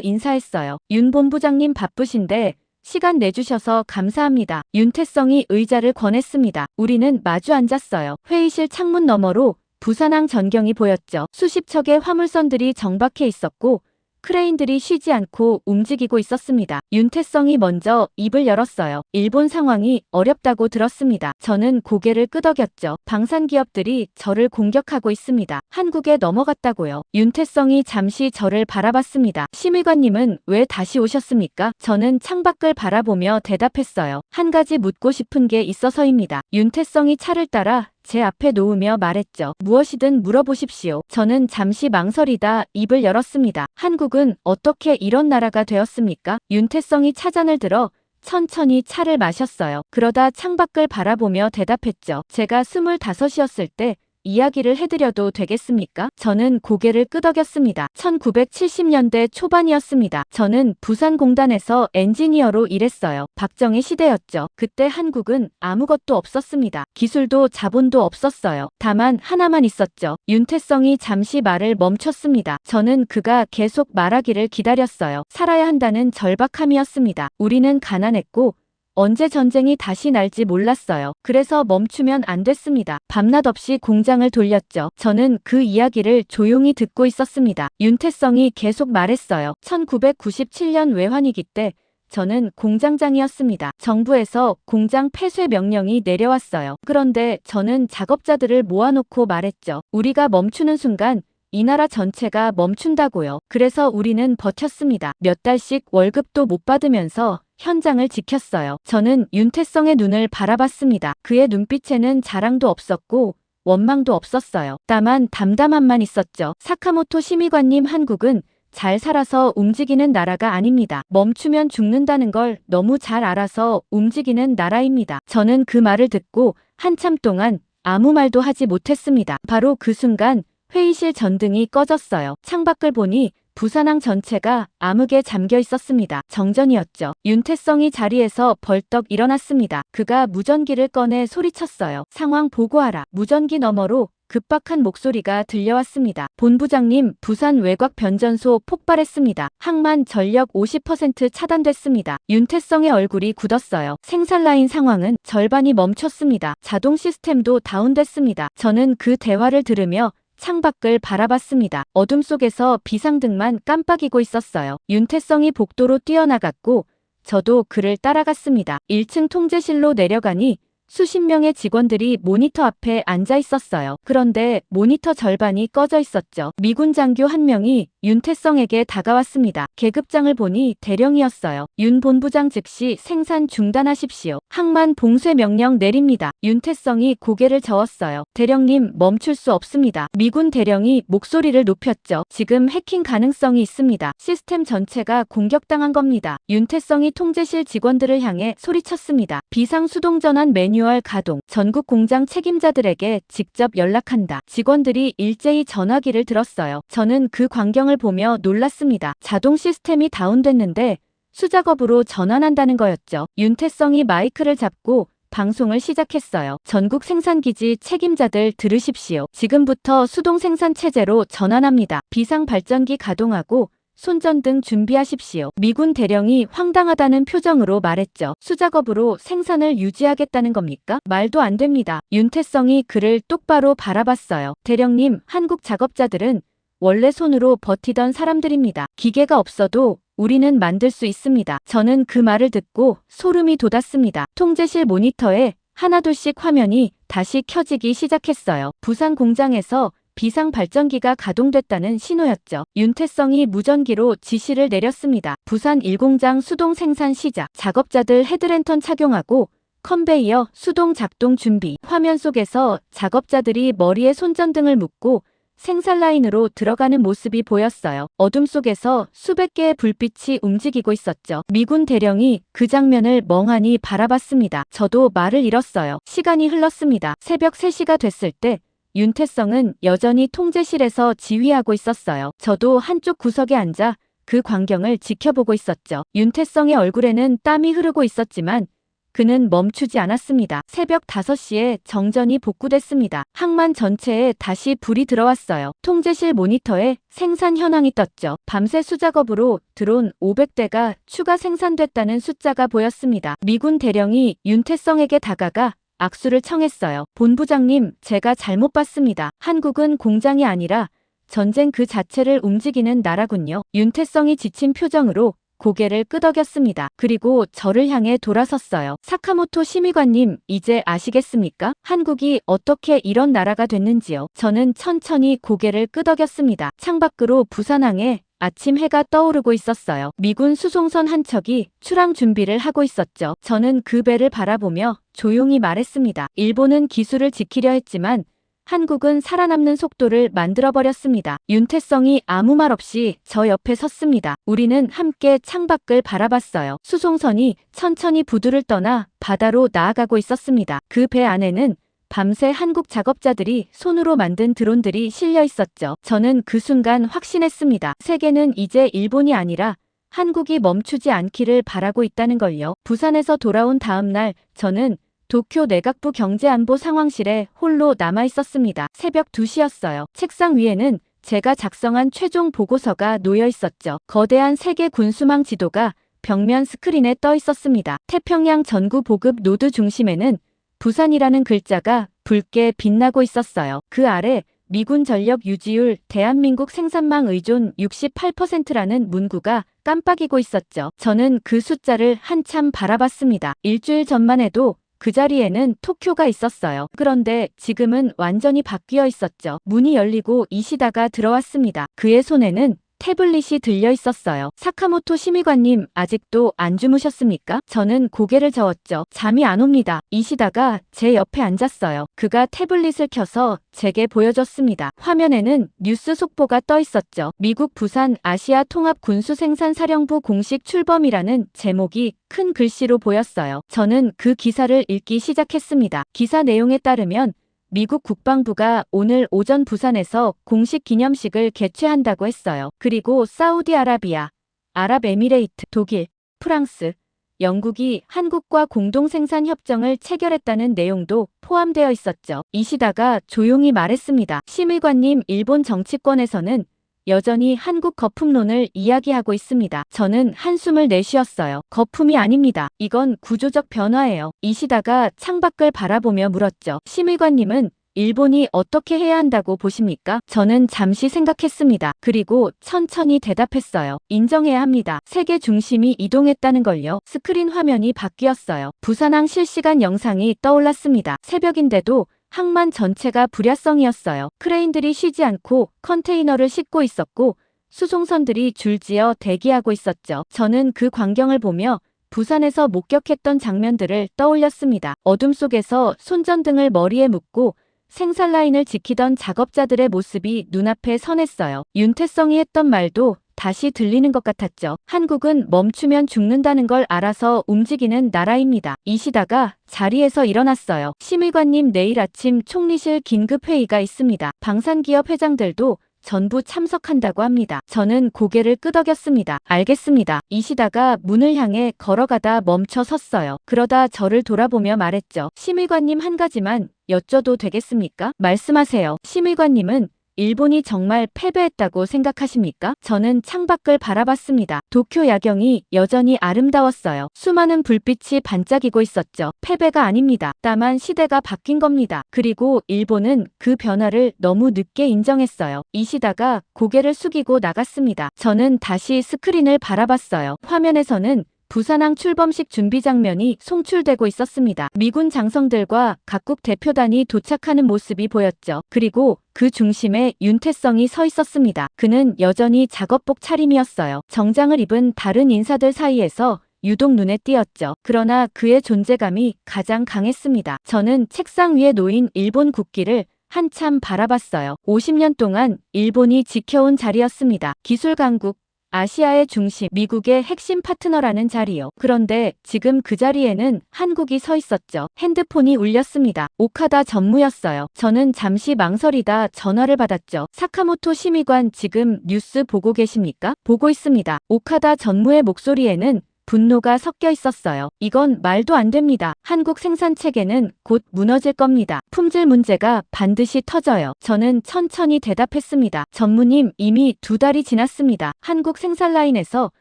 인사했어요. 윤 본부장님 바쁘신데 시간 내주셔서 감사합니다. 윤태성이 의자를 권했습니다. 우리는 마주 앉았어요. 회의실 창문 너머로 부산항 전경이 보였죠. 수십 척의 화물선들이 정박해 있었고 크레인들이 쉬지 않고 움직이고 있었습니다. 윤태성이 먼저 입을 열었어요. 일본 상황이 어렵다고 들었습니다. 저는 고개를 끄덕였죠. 방산기업들이 저를 공격하고 있습니다. 한국에 넘어갔다고요. 윤태성이 잠시 저를 바라봤습니다. 심의관님은 왜 다시 오셨습니까? 저는 창밖을 바라보며 대답했어요. 한 가지 묻고 싶은 게 있어서입니다. 윤태성이 차를 따라 제 앞에 놓으며 말했죠. 무엇이든 물어보십시오. 저는 잠시 망설이다 입을 열었습니다. 한국은 어떻게 이런 나라가 되었습니까? 윤태성이 차잔을 들어 천천히 차를 마셨어요. 그러다 창밖을 바라보며 대답했죠. 제가 25이었을 때 이야기를 해드려도 되겠습니까? 저는 고개를 끄덕였습니다. 1970년대 초반이었습니다. 저는 부산공단에서 엔지니어로 일했어요. 박정희 시대였죠. 그때 한국은 아무것도 없었습니다. 기술도 자본도 없었어요. 다만 하나만 있었죠. 윤태성이 잠시 말을 멈췄습니다. 저는 그가 계속 말하기를 기다렸어요. 살아야 한다는 절박함이었습니다. 우리는 가난했고 언제 전쟁이 다시 날지 몰랐어요. 그래서 멈추면 안 됐습니다. 밤낮 없이 공장을 돌렸죠. 저는 그 이야기를 조용히 듣고 있었습니다. 윤태성이 계속 말했어요. 1997년 외환위기 때 저는 공장장이었습니다. 정부에서 공장 폐쇄 명령이 내려왔어요. 그런데 저는 작업자들을 모아놓고 말했죠. 우리가 멈추는 순간 이 나라 전체가 멈춘다고요. 그래서 우리는 버텼습니다. 몇 달씩 월급도 못 받으면서 현장을 지켰어요. 저는 윤태성의 눈을 바라봤습니다. 그의 눈빛에는 자랑도 없었고 원망도 없었어요. 다만 담담함만 있었죠. 사카모토 심의관님, 한국은 잘 살아서 움직이는 나라가 아닙니다. 멈추면 죽는다는 걸 너무 잘 알아서 움직이는 나라입니다. 저는 그 말을 듣고 한참 동안 아무 말도 하지 못했습니다. 바로 그 순간 회의실 전등이 꺼졌어요. 창밖을 보니 부산항 전체가 암흑에 잠겨 있었습니다. 정전이었죠. 윤태성이 자리에서 벌떡 일어났습니다. 그가 무전기를 꺼내 소리쳤어요. 상황 보고하라. 무전기 너머로 급박한 목소리가 들려왔습니다. 본부장님, 부산 외곽 변전소 폭발했습니다. 항만 전력 50% 차단됐습니다. 윤태성의 얼굴이 굳었어요. 생산라인 상황은 절반이 멈췄습니다. 자동 시스템도 다운됐습니다. 저는 그 대화를 들으며 창밖을 바라봤습니다. 어둠 속에서 비상등만 깜빡이고 있었어요. 윤태성이 복도로 뛰어나갔고 저도 그를 따라갔습니다. 1층 통제실로 내려가니 수십 명의 직원들이 모니터 앞에 앉아 있었어요. 그런데 모니터 절반이 꺼져 있었죠. 미군 장교 한 명이 윤태성에게 다가왔습니다. 계급장을 보니 대령이었어요. 윤 본부장 즉시 생산 중단하십시오. 항만 봉쇄 명령 내립니다. 윤태성이 고개를 저었어요. 대령님, 멈출 수 없습니다. 미군 대령이 목소리를 높였죠. 지금 해킹 가능성이 있습니다. 시스템 전체가 공격당한 겁니다. 윤태성이 통제실 직원들을 향해 소리쳤습니다. 비상수동전환 매뉴얼 가동. 전국 공장 책임자들에게 직접 연락한다. 직원들이 일제히 전화기를 들었어요. 저는 그 광경을 보며 놀랐습니다. 자동 시스템이 다운됐는데 수작업으로 전환한다는 거였죠. 윤태성이 마이크를 잡고 방송을 시작했어요. 전국 생산기지 책임자들 들으십시오. 지금부터 수동 생산 체제로 전환합니다. 비상 발전기 가동하고 손전등 준비하십시오. 미군 대령이 황당하다는 표정으로 말했죠. 수작업으로 생산을 유지하겠다는 겁니까? 말도 안 됩니다. 윤태성이 그를 똑바로 바라봤어요. 대령님, 한국 작업자들은 원래 손으로 버티던 사람들입니다. 기계가 없어도 우리는 만들 수 있습니다. 저는 그 말을 듣고 소름이 돋았습니다. 통제실 모니터에 하나둘씩 화면이 다시 켜지기 시작했어요. 부산 공장에서 비상 발전기가 가동됐다는 신호였죠. 윤태성이 무전기로 지시를 내렸습니다. 부산 1공장 수동 생산 시작. 작업자들 헤드랜턴 착용하고 컨베이어 수동 작동 준비. 화면 속에서 작업자들이 머리에 손전등을 묶고 생산 라인으로 들어가는 모습이 보였어요. 어둠 속에서 수백 개의 불빛이 움직이고 있었죠. 미군 대령이 그 장면을 멍하니 바라봤습니다. 저도 말을 잃었어요. 시간이 흘렀습니다. 새벽 3시가 됐을 때 윤태성은 여전히 통제실에서 지휘하고 있었어요. 저도 한쪽 구석에 앉아 그 광경을 지켜보고 있었죠. 윤태성의 얼굴에는 땀이 흐르고 있었지만 그는 멈추지 않았습니다. 새벽 5시에 정전이 복구됐습니다. 항만 전체에 다시 불이 들어왔어요. 통제실 모니터에 생산 현황이 떴죠. 밤새 수작업으로 드론 500대가 추가 생산됐다는 숫자가 보였습니다. 미군 대령이 윤태성에게 다가가 악수를 청했어요. 본부장님, 제가 잘못 봤습니다. 한국은 공장이 아니라 전쟁 그 자체를 움직이는 나라군요. 윤태성이 지친 표정으로 고개를 끄덕였습니다. 그리고 저를 향해 돌아섰어요. 사카모토 심의관님, 이제 아시겠습니까? 한국이 어떻게 이런 나라가 됐는지요. 저는 천천히 고개를 끄덕였습니다. 창밖으로 부산항에 아침 해가 떠오르고 있었어요. 미군 수송선 한 척이 출항 준비를 하고 있었죠. 저는 그 배를 바라보며 조용히 말했습니다. 일본은 기술을 지키려 했지만 한국은 살아남는 속도를 만들어버렸습니다. 윤태성이 아무 말 없이 저 옆에 섰습니다. 우리는 함께 창밖을 바라봤어요. 수송선이 천천히 부두를 떠나 바다로 나아가고 있었습니다. 그 배 안에는 밤새 한국 작업자들이 손으로 만든 드론들이 실려 있었죠. 저는 그 순간 확신했습니다. 세계는 이제 일본이 아니라 한국이 멈추지 않기를 바라고 있다는 걸요. 부산에서 돌아온 다음 날 저는 도쿄 내각부 경제안보 상황실에 홀로 남아 있었습니다. 새벽 2시였어요. 책상 위에는 제가 작성한 최종 보고서가 놓여 있었죠. 거대한 세계 군수망 지도가 벽면 스크린에 떠 있었습니다. 태평양 전구 보급 노드 중심에는 부산이라는 글자가 붉게 빛나고 있었어요. 그 아래 미군 전력 유지율 대한민국 생산망 의존 68%라는 문구가 깜빡이고 있었죠. 저는 그 숫자를 한참 바라봤습니다. 일주일 전만 해도 그 자리에는 토쿄가 있었어요. 그런데 지금은 완전히 바뀌어 있었죠. 문이 열리고 이시다가 들어왔습니다. 그의 손에는 태블릿이 들려 있었어요. 사카모토 심의관님, 아직도 안 주무셨습니까? 저는 고개를 저었죠. 잠이 안 옵니다. 이시다가 제 옆에 앉았어요. 그가 태블릿을 켜서 제게 보여줬습니다. 화면에는 뉴스 속보가 떠 있었죠. 미국 부산 아시아 통합 군수생산사령부 공식 출범이라는 제목이 큰 글씨로 보였어요. 저는 그 기사를 읽기 시작했습니다. 기사 내용에 따르면 미국 국방부가 오늘 오전 부산에서 공식 기념식을 개최한다고 했어요. 그리고 사우디아라비아, 아랍에미레이트, 독일, 프랑스, 영국이 한국과 공동생산 협정을 체결했다는 내용도 포함되어 있었죠. 이시다가 조용히 말했습니다. 심의관님, 일본 정치권에서는 여전히 한국 거품론을 이야기하고 있습니다. 저는 한숨을 내쉬었어요. 거품이 아닙니다. 이건 구조적 변화예요. 이시다가 창밖을 바라보며 물었죠. 심의관님은 일본이 어떻게 해야 한다고 보십니까? 저는 잠시 생각했습니다. 그리고 천천히 대답했어요. 인정해야 합니다. 세계 중심이 이동했다는 걸요. 스크린 화면이 바뀌었어요. 부산항 실시간 영상이 떠올랐습니다. 새벽인데도 항만 전체가 불야성이었어요. 크레인들이 쉬지 않고 컨테이너를 싣고 있었고 수송선들이 줄지어 대기하고 있었죠. 저는 그 광경을 보며 부산에서 목격했던 장면들을 떠올렸습니다. 어둠 속에서 손전등을 머리에 묶고 생산 라인을 지키던 작업자들의 모습이 눈앞에 선했어요. 윤태성이 했던 말도 다시 들리는 것 같았죠. 한국은 멈추면 죽는다는 걸 알아서 움직이는 나라입니다. 이시다가 자리에서 일어났어요. 심의관님, 내일 아침 총리실 긴급회의가 있습니다. 방산기업 회장들도 전부 참석한다고 합니다. 저는 고개를 끄덕였습니다. 알겠습니다. 이시다가 문을 향해 걸어가다 멈춰 섰어요. 그러다 저를 돌아보며 말했죠. 심의관님, 한 가지만 여쭤도 되겠습니까? 말씀하세요. 심의관님은 일본이 정말 패배했다고 생각하십니까? 저는 창밖을 바라봤습니다. 도쿄 야경이 여전히 아름다웠어요. 수많은 불빛이 반짝이고 있었죠. 패배가 아닙니다. 다만 시대가 바뀐 겁니다. 그리고 일본은 그 변화를 너무 늦게 인정했어요. 이시다가 고개를 숙이고 나갔습니다. 저는 다시 스크린을 바라봤어요. 화면에서는 부산항 출범식 준비 장면이 송출되고 있었습니다. 미군 장성들과 각국 대표단이 도착하는 모습이 보였죠. 그리고 그 중심에 윤태성이 서 있었습니다. 그는 여전히 작업복 차림이었어요. 정장을 입은 다른 인사들 사이에서 유독 눈에 띄었죠. 그러나 그의 존재감이 가장 강했습니다. 저는 책상 위에 놓인 일본 국기를 한참 바라봤어요. 50년 동안 일본이 지켜온 자리였습니다. 기술 강국, 아시아의 중심, 미국의 핵심 파트너라는 자리요. 그런데 지금 그 자리에는 한국이 서 있었죠. 핸드폰이 울렸습니다. 오카다 전무였어요. 저는 잠시 망설이다 전화를 받았죠. 사카모토 심의관, 지금 뉴스 보고 계십니까? 보고 있습니다. 오카다 전무의 목소리에는 분노가 섞여 있었어요. 이건 말도 안 됩니다. 한국 생산 체계는 곧 무너질 겁니다. 품질 문제가 반드시 터져요. 저는 천천히 대답했습니다. 전무님, 이미 2달이 지났습니다. 한국 생산 라인에서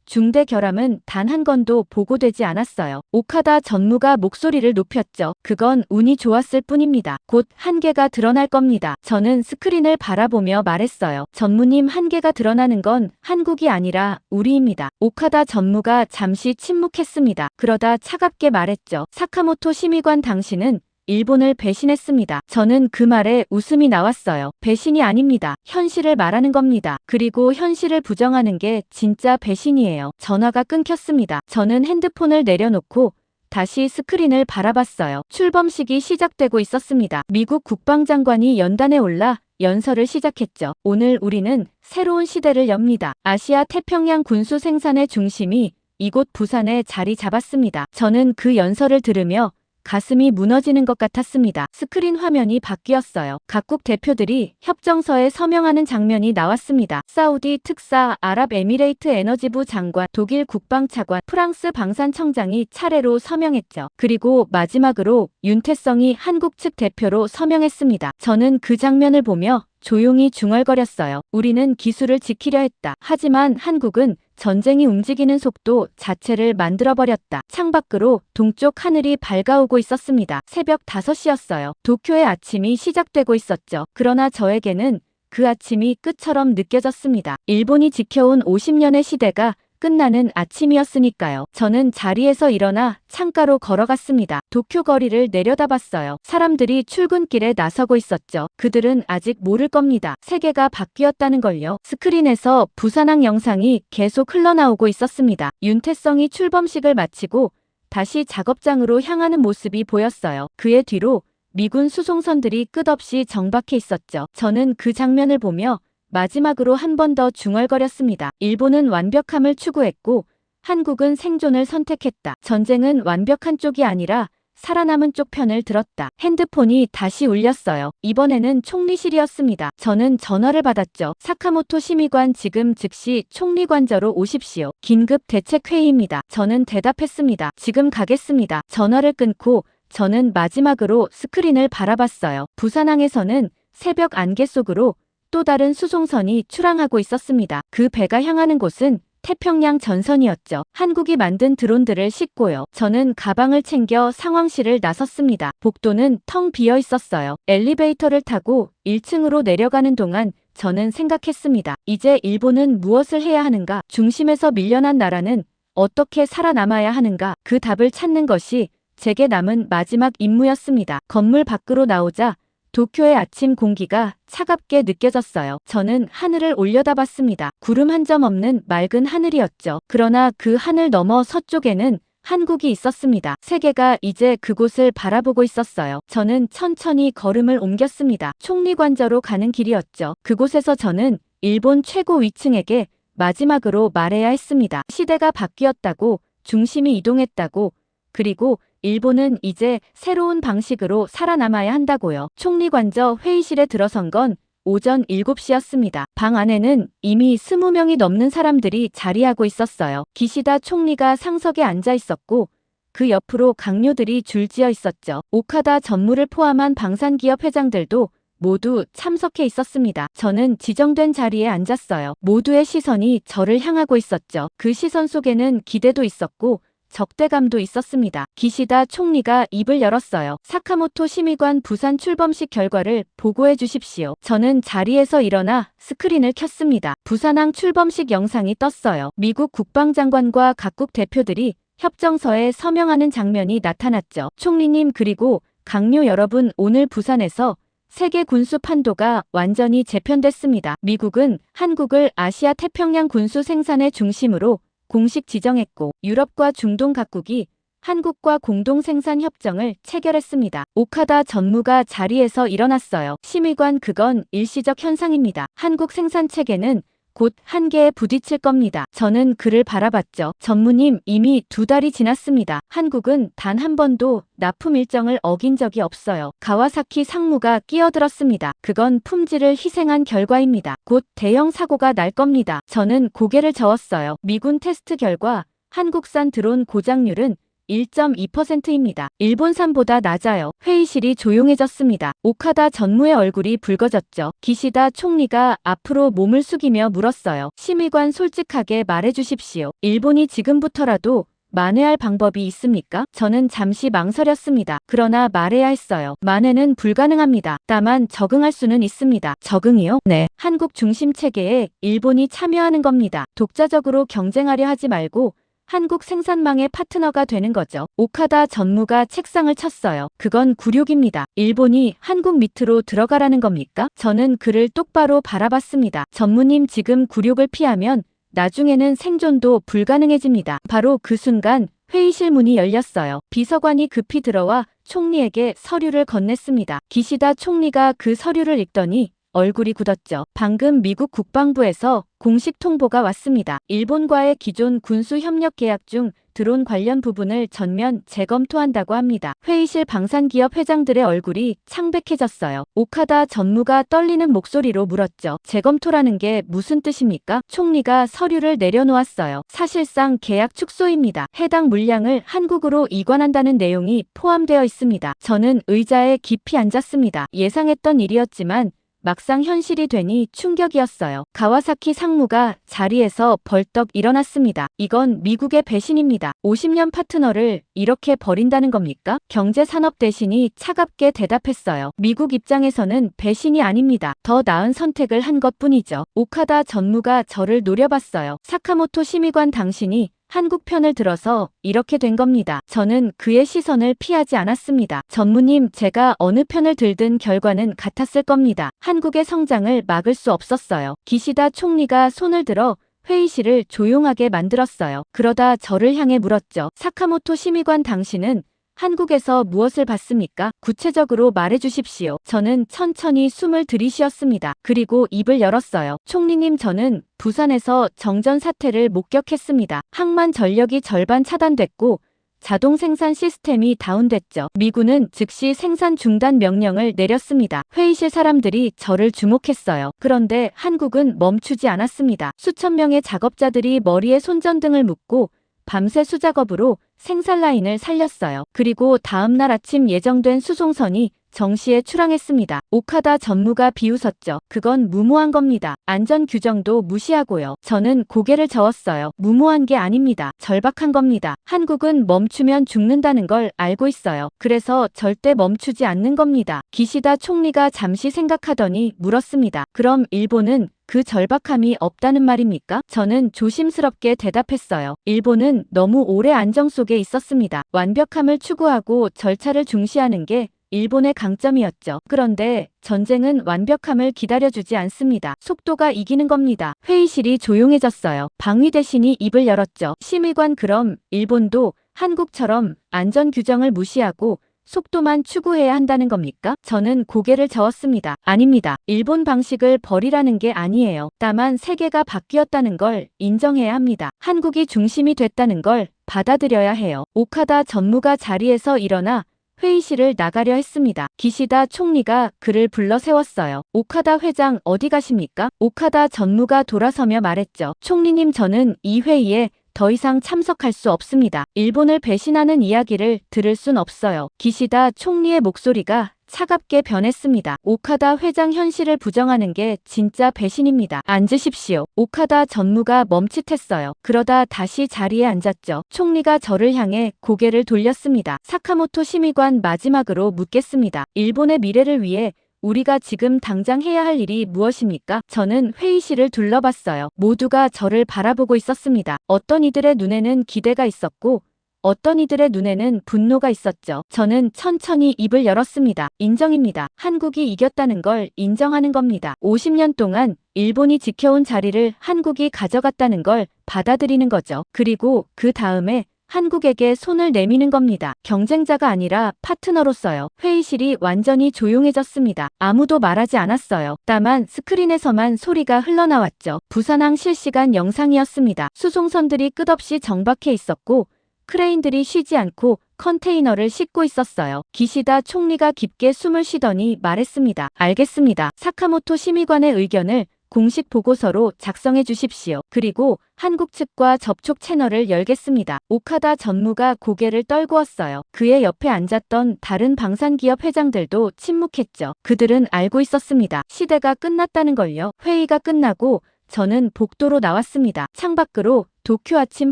중대 결함은 단 한 건도 보고되지 않았어요. 오카다 전무가 목소리를 높였죠. 그건 운이 좋았을 뿐입니다. 곧 한계가 드러날 겁니다. 저는 스크린을 바라보며 말했어요. 전무님, 한계가 드러나는 건 한국이 아니라 우리입니다. 오카다 전무가 잠시 침묵했습니다. 그러다 차갑게 말했죠. 사카모토 심의관, 당신은 일본을 배신했습니다. 저는 그 말에 웃음이 나왔어요. 배신이 아닙니다. 현실을 말하는 겁니다. 그리고 현실을 부정하는 게 진짜 배신이에요. 전화가 끊겼습니다. 저는 핸드폰을 내려놓고 다시 스크린을 바라봤어요. 출범식이 시작되고 있었습니다. 미국 국방장관이 연단에 올라 연설을 시작했죠. 오늘 우리는 새로운 시대를 엽니다. 아시아 태평양 군수 생산의 중심이 이곳 부산에 자리 잡았습니다. 저는 그 연설을 들으며 가슴이 무너지는 것 같았습니다. 스크린 화면이 바뀌었어요. 각국 대표들이 협정서에 서명하는 장면이 나왔습니다. 사우디 특사, 아랍에미레이트 에너지부 장관, 독일 국방차관, 프랑스 방산청장이 차례로 서명했죠. 그리고 마지막으로 윤태성이 한국 측 대표로 서명했습니다. 저는 그 장면을 보며 조용히 중얼거렸어요. 우리는 기술을 지키려 했다. 하지만 한국은 전쟁이 움직이는 속도 자체를 만들어버렸다. 창밖으로 동쪽 하늘이 밝아오고 있었습니다. 새벽 5시였어요. 도쿄의 아침이 시작되고 있었죠. 그러나 저에게는 그 아침이 끝처럼 느껴졌습니다. 일본이 지켜온 50년의 시대가 끝나는 아침이었으니까요. 저는 자리에서 일어나 창가로 걸어갔습니다. 도쿄 거리를 내려다봤어요. 사람들이 출근길에 나서고 있었죠. 그들은 아직 모를 겁니다. 세계가 바뀌었다는 걸요. 스크린에서 부산항 영상이 계속 흘러나오고 있었습니다. 윤태성이 출범식을 마치고 다시 작업장으로 향하는 모습이 보였어요. 그의 뒤로 미군 수송선들이 끝없이 정박해 있었죠. 저는 그 장면을 보며 마지막으로 한 번 더 중얼거렸습니다. 일본은 완벽함을 추구했고 한국은 생존을 선택했다. 전쟁은 완벽한 쪽이 아니라 살아남은 쪽 편을 들었다. 핸드폰이 다시 울렸어요. 이번에는 총리실이었습니다. 저는 전화를 받았죠. 사카모토 심의관, 지금 즉시 총리 관저로 오십시오. 긴급 대책회의입니다. 저는 대답했습니다. 지금 가겠습니다. 전화를 끊고 저는 마지막으로 스크린을 바라봤어요. 부산항에서는 새벽 안개 속으로 또 다른 수송선이 출항하고 있었습니다. 그 배가 향하는 곳은 태평양 전선이었죠. 한국이 만든 드론들을 싣고요. 저는 가방을 챙겨 상황실을 나섰습니다. 복도는 텅 비어 있었어요. 엘리베이터를 타고 1층으로 내려가는 동안 저는 생각했습니다. 이제 일본은 무엇을 해야 하는가? 중심에서 밀려난 나라는 어떻게 살아남아야 하는가? 그 답을 찾는 것이 제게 남은 마지막 임무였습니다. 건물 밖으로 나오자 도쿄의 아침 공기가 차갑게 느껴졌어요. 저는 하늘을 올려다봤습니다. 구름 한 점 없는 맑은 하늘이었죠. 그러나 그 하늘 너머 서쪽에는 한국이 있었습니다. 세계가 이제 그곳을 바라보고 있었어요. 저는 천천히 걸음을 옮겼습니다. 총리관저로 가는 길이었죠. 그곳에서 저는 일본 최고 위층에게 마지막으로 말해야 했습니다. 시대가 바뀌었다고, 중심이 이동했다고, 그리고 일본은 이제 새로운 방식으로 살아남아야 한다고요. 총리관저 회의실에 들어선 건 오전 7시였습니다. 방 안에는 이미 20명이 넘는 사람들이 자리하고 있었어요. 기시다 총리가 상석에 앉아 있었고 그 옆으로 강요들이 줄지어 있었죠. 오카다 전무를 포함한 방산기업 회장들도 모두 참석해 있었습니다. 저는 지정된 자리에 앉았어요. 모두의 시선이 저를 향하고 있었죠. 그 시선 속에는 기대도 있었고 적대감도 있었습니다. 기시다 총리가 입을 열었어요. 사카모토 심의관 부산 출범식 결과를 보고해 주십시오. 저는 자리에서 일어나 스크린을 켰습니다. 부산항 출범식 영상이 떴어요. 미국 국방장관과 각국 대표들이 협정서에 서명하는 장면이 나타났죠. 총리님 그리고 강요 여러분, 오늘 부산에서 세계 군수 판도가 완전히 재편됐습니다. 미국은 한국을 아시아 태평양 군수 생산의 중심으로 공식 지정했고 유럽과 중동 각국이 한국과 공동 생산 협정을 체결했습니다. 오카다 전무가 자리에서 일어났어요. 심의관 그건 일시적 현상입니다. 한국 생산 체계는 곧 한계에 부딪힐 겁니다. 저는 그를 바라봤죠. 전무님 이미 2달이 지났습니다. 한국은 단 한 번도 납품 일정을 어긴 적이 없어요. 가와사키 상무가 끼어들었습니다. 그건 품질을 희생한 결과입니다. 곧 대형 사고가 날 겁니다. 저는 고개를 저었어요. 미군 테스트 결과 한국산 드론 고장률은 1.2%입니다. 일본산보다 낮아요. 회의실이 조용해졌습니다. 오카다 전무의 얼굴이 붉어졌죠. 기시다 총리가 앞으로 몸을 숙이며 물었어요. 심의관 솔직하게 말해주십시오. 일본이 지금부터라도 만회할 방법이 있습니까? 저는 잠시 망설였습니다. 그러나 말해야 했어요. 만회는 불가능합니다. 다만 적응할 수는 있습니다. 적응이요? 네. 한국 중심 체계에 일본이 참여하는 겁니다. 독자적으로 경쟁하려 하지 말고 한국 생산망의 파트너가 되는 거죠. 오카다 전무가 책상을 쳤어요. 그건 굴욕입니다. 일본이 한국 밑으로 들어가라는 겁니까? 저는 그를 똑바로 바라봤습니다. 전무님 지금 굴욕을 피하면 나중에는 생존도 불가능해집니다. 바로 그 순간 회의실 문이 열렸어요. 비서관이 급히 들어와 총리에게 서류를 건넸습니다. 기시다 총리가 그 서류를 읽더니 얼굴이 굳었죠. 방금 미국 국방부에서 공식 통보가 왔습니다. 일본과의 기존 군수 협력 계약 중 드론 관련 부분을 전면 재검토한다고 합니다. 회의실 방산기업 회장들의 얼굴이 창백해졌어요. 오카다 전무가 떨리는 목소리로 물었죠. 재검토라는 게 무슨 뜻입니까? 총리가 서류를 내려놓았어요. 사실상 계약 축소입니다. 해당 물량을 한국으로 이관한다는 내용이 포함되어 있습니다. 저는 의자에 깊이 앉았습니다. 예상했던 일이었지만 막상 현실이 되니 충격이었어요. 가와사키 상무가 자리에서 벌떡 일어났습니다. 이건 미국의 배신입니다. 50년 파트너를 이렇게 버린다는 겁니까? 경제산업 대신이 차갑게 대답했어요. 미국 입장에서는 배신이 아닙니다. 더 나은 선택을 한 것뿐이죠. 오카다 전무가 저를 노려봤어요. 사카모토 심의관 당신이 한국 편을 들어서 이렇게 된 겁니다. 저는 그의 시선을 피하지 않았습니다. 전무님, 제가 어느 편을 들든 결과는 같았을 겁니다. 한국의 성장을 막을 수 없었어요. 기시다 총리가 손을 들어 회의실을 조용하게 만들었어요. 그러다 저를 향해 물었죠. 사카모토 심의관 당신은 한국에서 무엇을 봤습니까? 구체적으로 말해주십시오. 저는 천천히 숨을 들이쉬었습니다. 그리고 입을 열었어요. 총리님, 저는 부산에서 정전 사태를 목격했습니다. 항만 전력이 절반 차단됐고 자동 생산 시스템이 다운됐죠. 미군은 즉시 생산 중단 명령을 내렸습니다. 회의실 사람들이 저를 주목했어요. 그런데 한국은 멈추지 않았습니다. 수천 명의 작업자들이 머리에 손전등을 묶고 밤새 수작업으로 생산 라인을 살렸어요. 그리고 다음날 아침 예정된 수송선이 정시에 출항했습니다. 오카다 전무가 비웃었죠. 그건 무모한 겁니다. 안전 규정도 무시하고요. 저는 고개를 저었어요. 무모한 게 아닙니다. 절박한 겁니다. 한국은 멈추면 죽는다는 걸 알고 있어요. 그래서 절대 멈추지 않는 겁니다. 기시다 총리가 잠시 생각하더니 물었습니다. 그럼 일본은 그 절박함이 없다는 말입니까? 저는 조심스럽게 대답했어요. 일본은 너무 오래 안정 속에 있었습니다. 완벽함을 추구하고 절차를 중시하는 게 일본의 강점이었죠. 그런데 전쟁은 완벽함을 기다려주지 않습니다. 속도가 이기는 겁니다. 회의실이 조용해졌어요. 방위 대신이 입을 열었죠. 심의관, 그럼 일본도 한국처럼 안전 규정을 무시하고 속도만 추구해야 한다는 겁니까? 저는 고개를 저었습니다. 아닙니다. 일본 방식을 버리라는 게 아니에요. 다만 세계가 바뀌었다는 걸 인정해야 합니다. 한국이 중심이 됐다는 걸 받아들여야 해요. 오카다 전무가 자리에서 일어나 회의실을 나가려 했습니다. 기시다 총리가 그를 불러 세웠어요. 오카다 회장 어디 가십니까? 오카다 전무가 돌아서며 말했죠. 총리님, 저는 이 회의에 더 이상 참석할 수 없습니다. 일본을 배신하는 이야기를 들을 순 없어요. 기시다 총리의 목소리가 차갑게 변했습니다. 오카다 회장, 현실을 부정하는 게 진짜 배신입니다. 앉으십시오. 오카다 전무가 멈칫했어요. 그러다 다시 자리에 앉았죠. 총리가 저를 향해 고개를 돌렸습니다. 사카모토 심의관, 마지막으로 묻겠습니다. 일본의 미래를 위해 우리가 지금 당장 해야 할 일이 무엇입니까? 저는 회의실을 둘러봤어요. 모두가 저를 바라보고 있었습니다. 어떤 이들의 눈에는 기대가 있었고 어떤 이들의 눈에는 분노가 있었죠. 저는 천천히 입을 열었습니다. 인정입니다. 한국이 이겼다는 걸 인정하는 겁니다. 50년 동안 일본이 지켜온 자리를 한국이 가져갔다는 걸 받아들이는 거죠. 그리고 그 다음에 한국에게 손을 내미는 겁니다. 경쟁자가 아니라 파트너로서요. 회의실이 완전히 조용해졌습니다. 아무도 말하지 않았어요. 다만 스크린에서만 소리가 흘러나왔죠. 부산항 실시간 영상이었습니다. 수송선들이 끝없이 정박해 있었고 크레인들이 쉬지 않고 컨테이너를 싣고 있었어요. 기시다 총리가 깊게 숨을 쉬더니 말했습니다. 알겠습니다. 사카모토 심의관의 의견을 공식 보고서로 작성해 주십시오. 그리고 한국 측과 접촉 채널을 열겠습니다. 오카다 전무가 고개를 떨구었어요. 그의 옆에 앉았던 다른 방산기업 회장들도 침묵했죠. 그들은 알고 있었습니다. 시대가 끝났다는 걸요. 회의가 끝나고 저는 복도로 나왔습니다. 창밖으로 도쿄 아침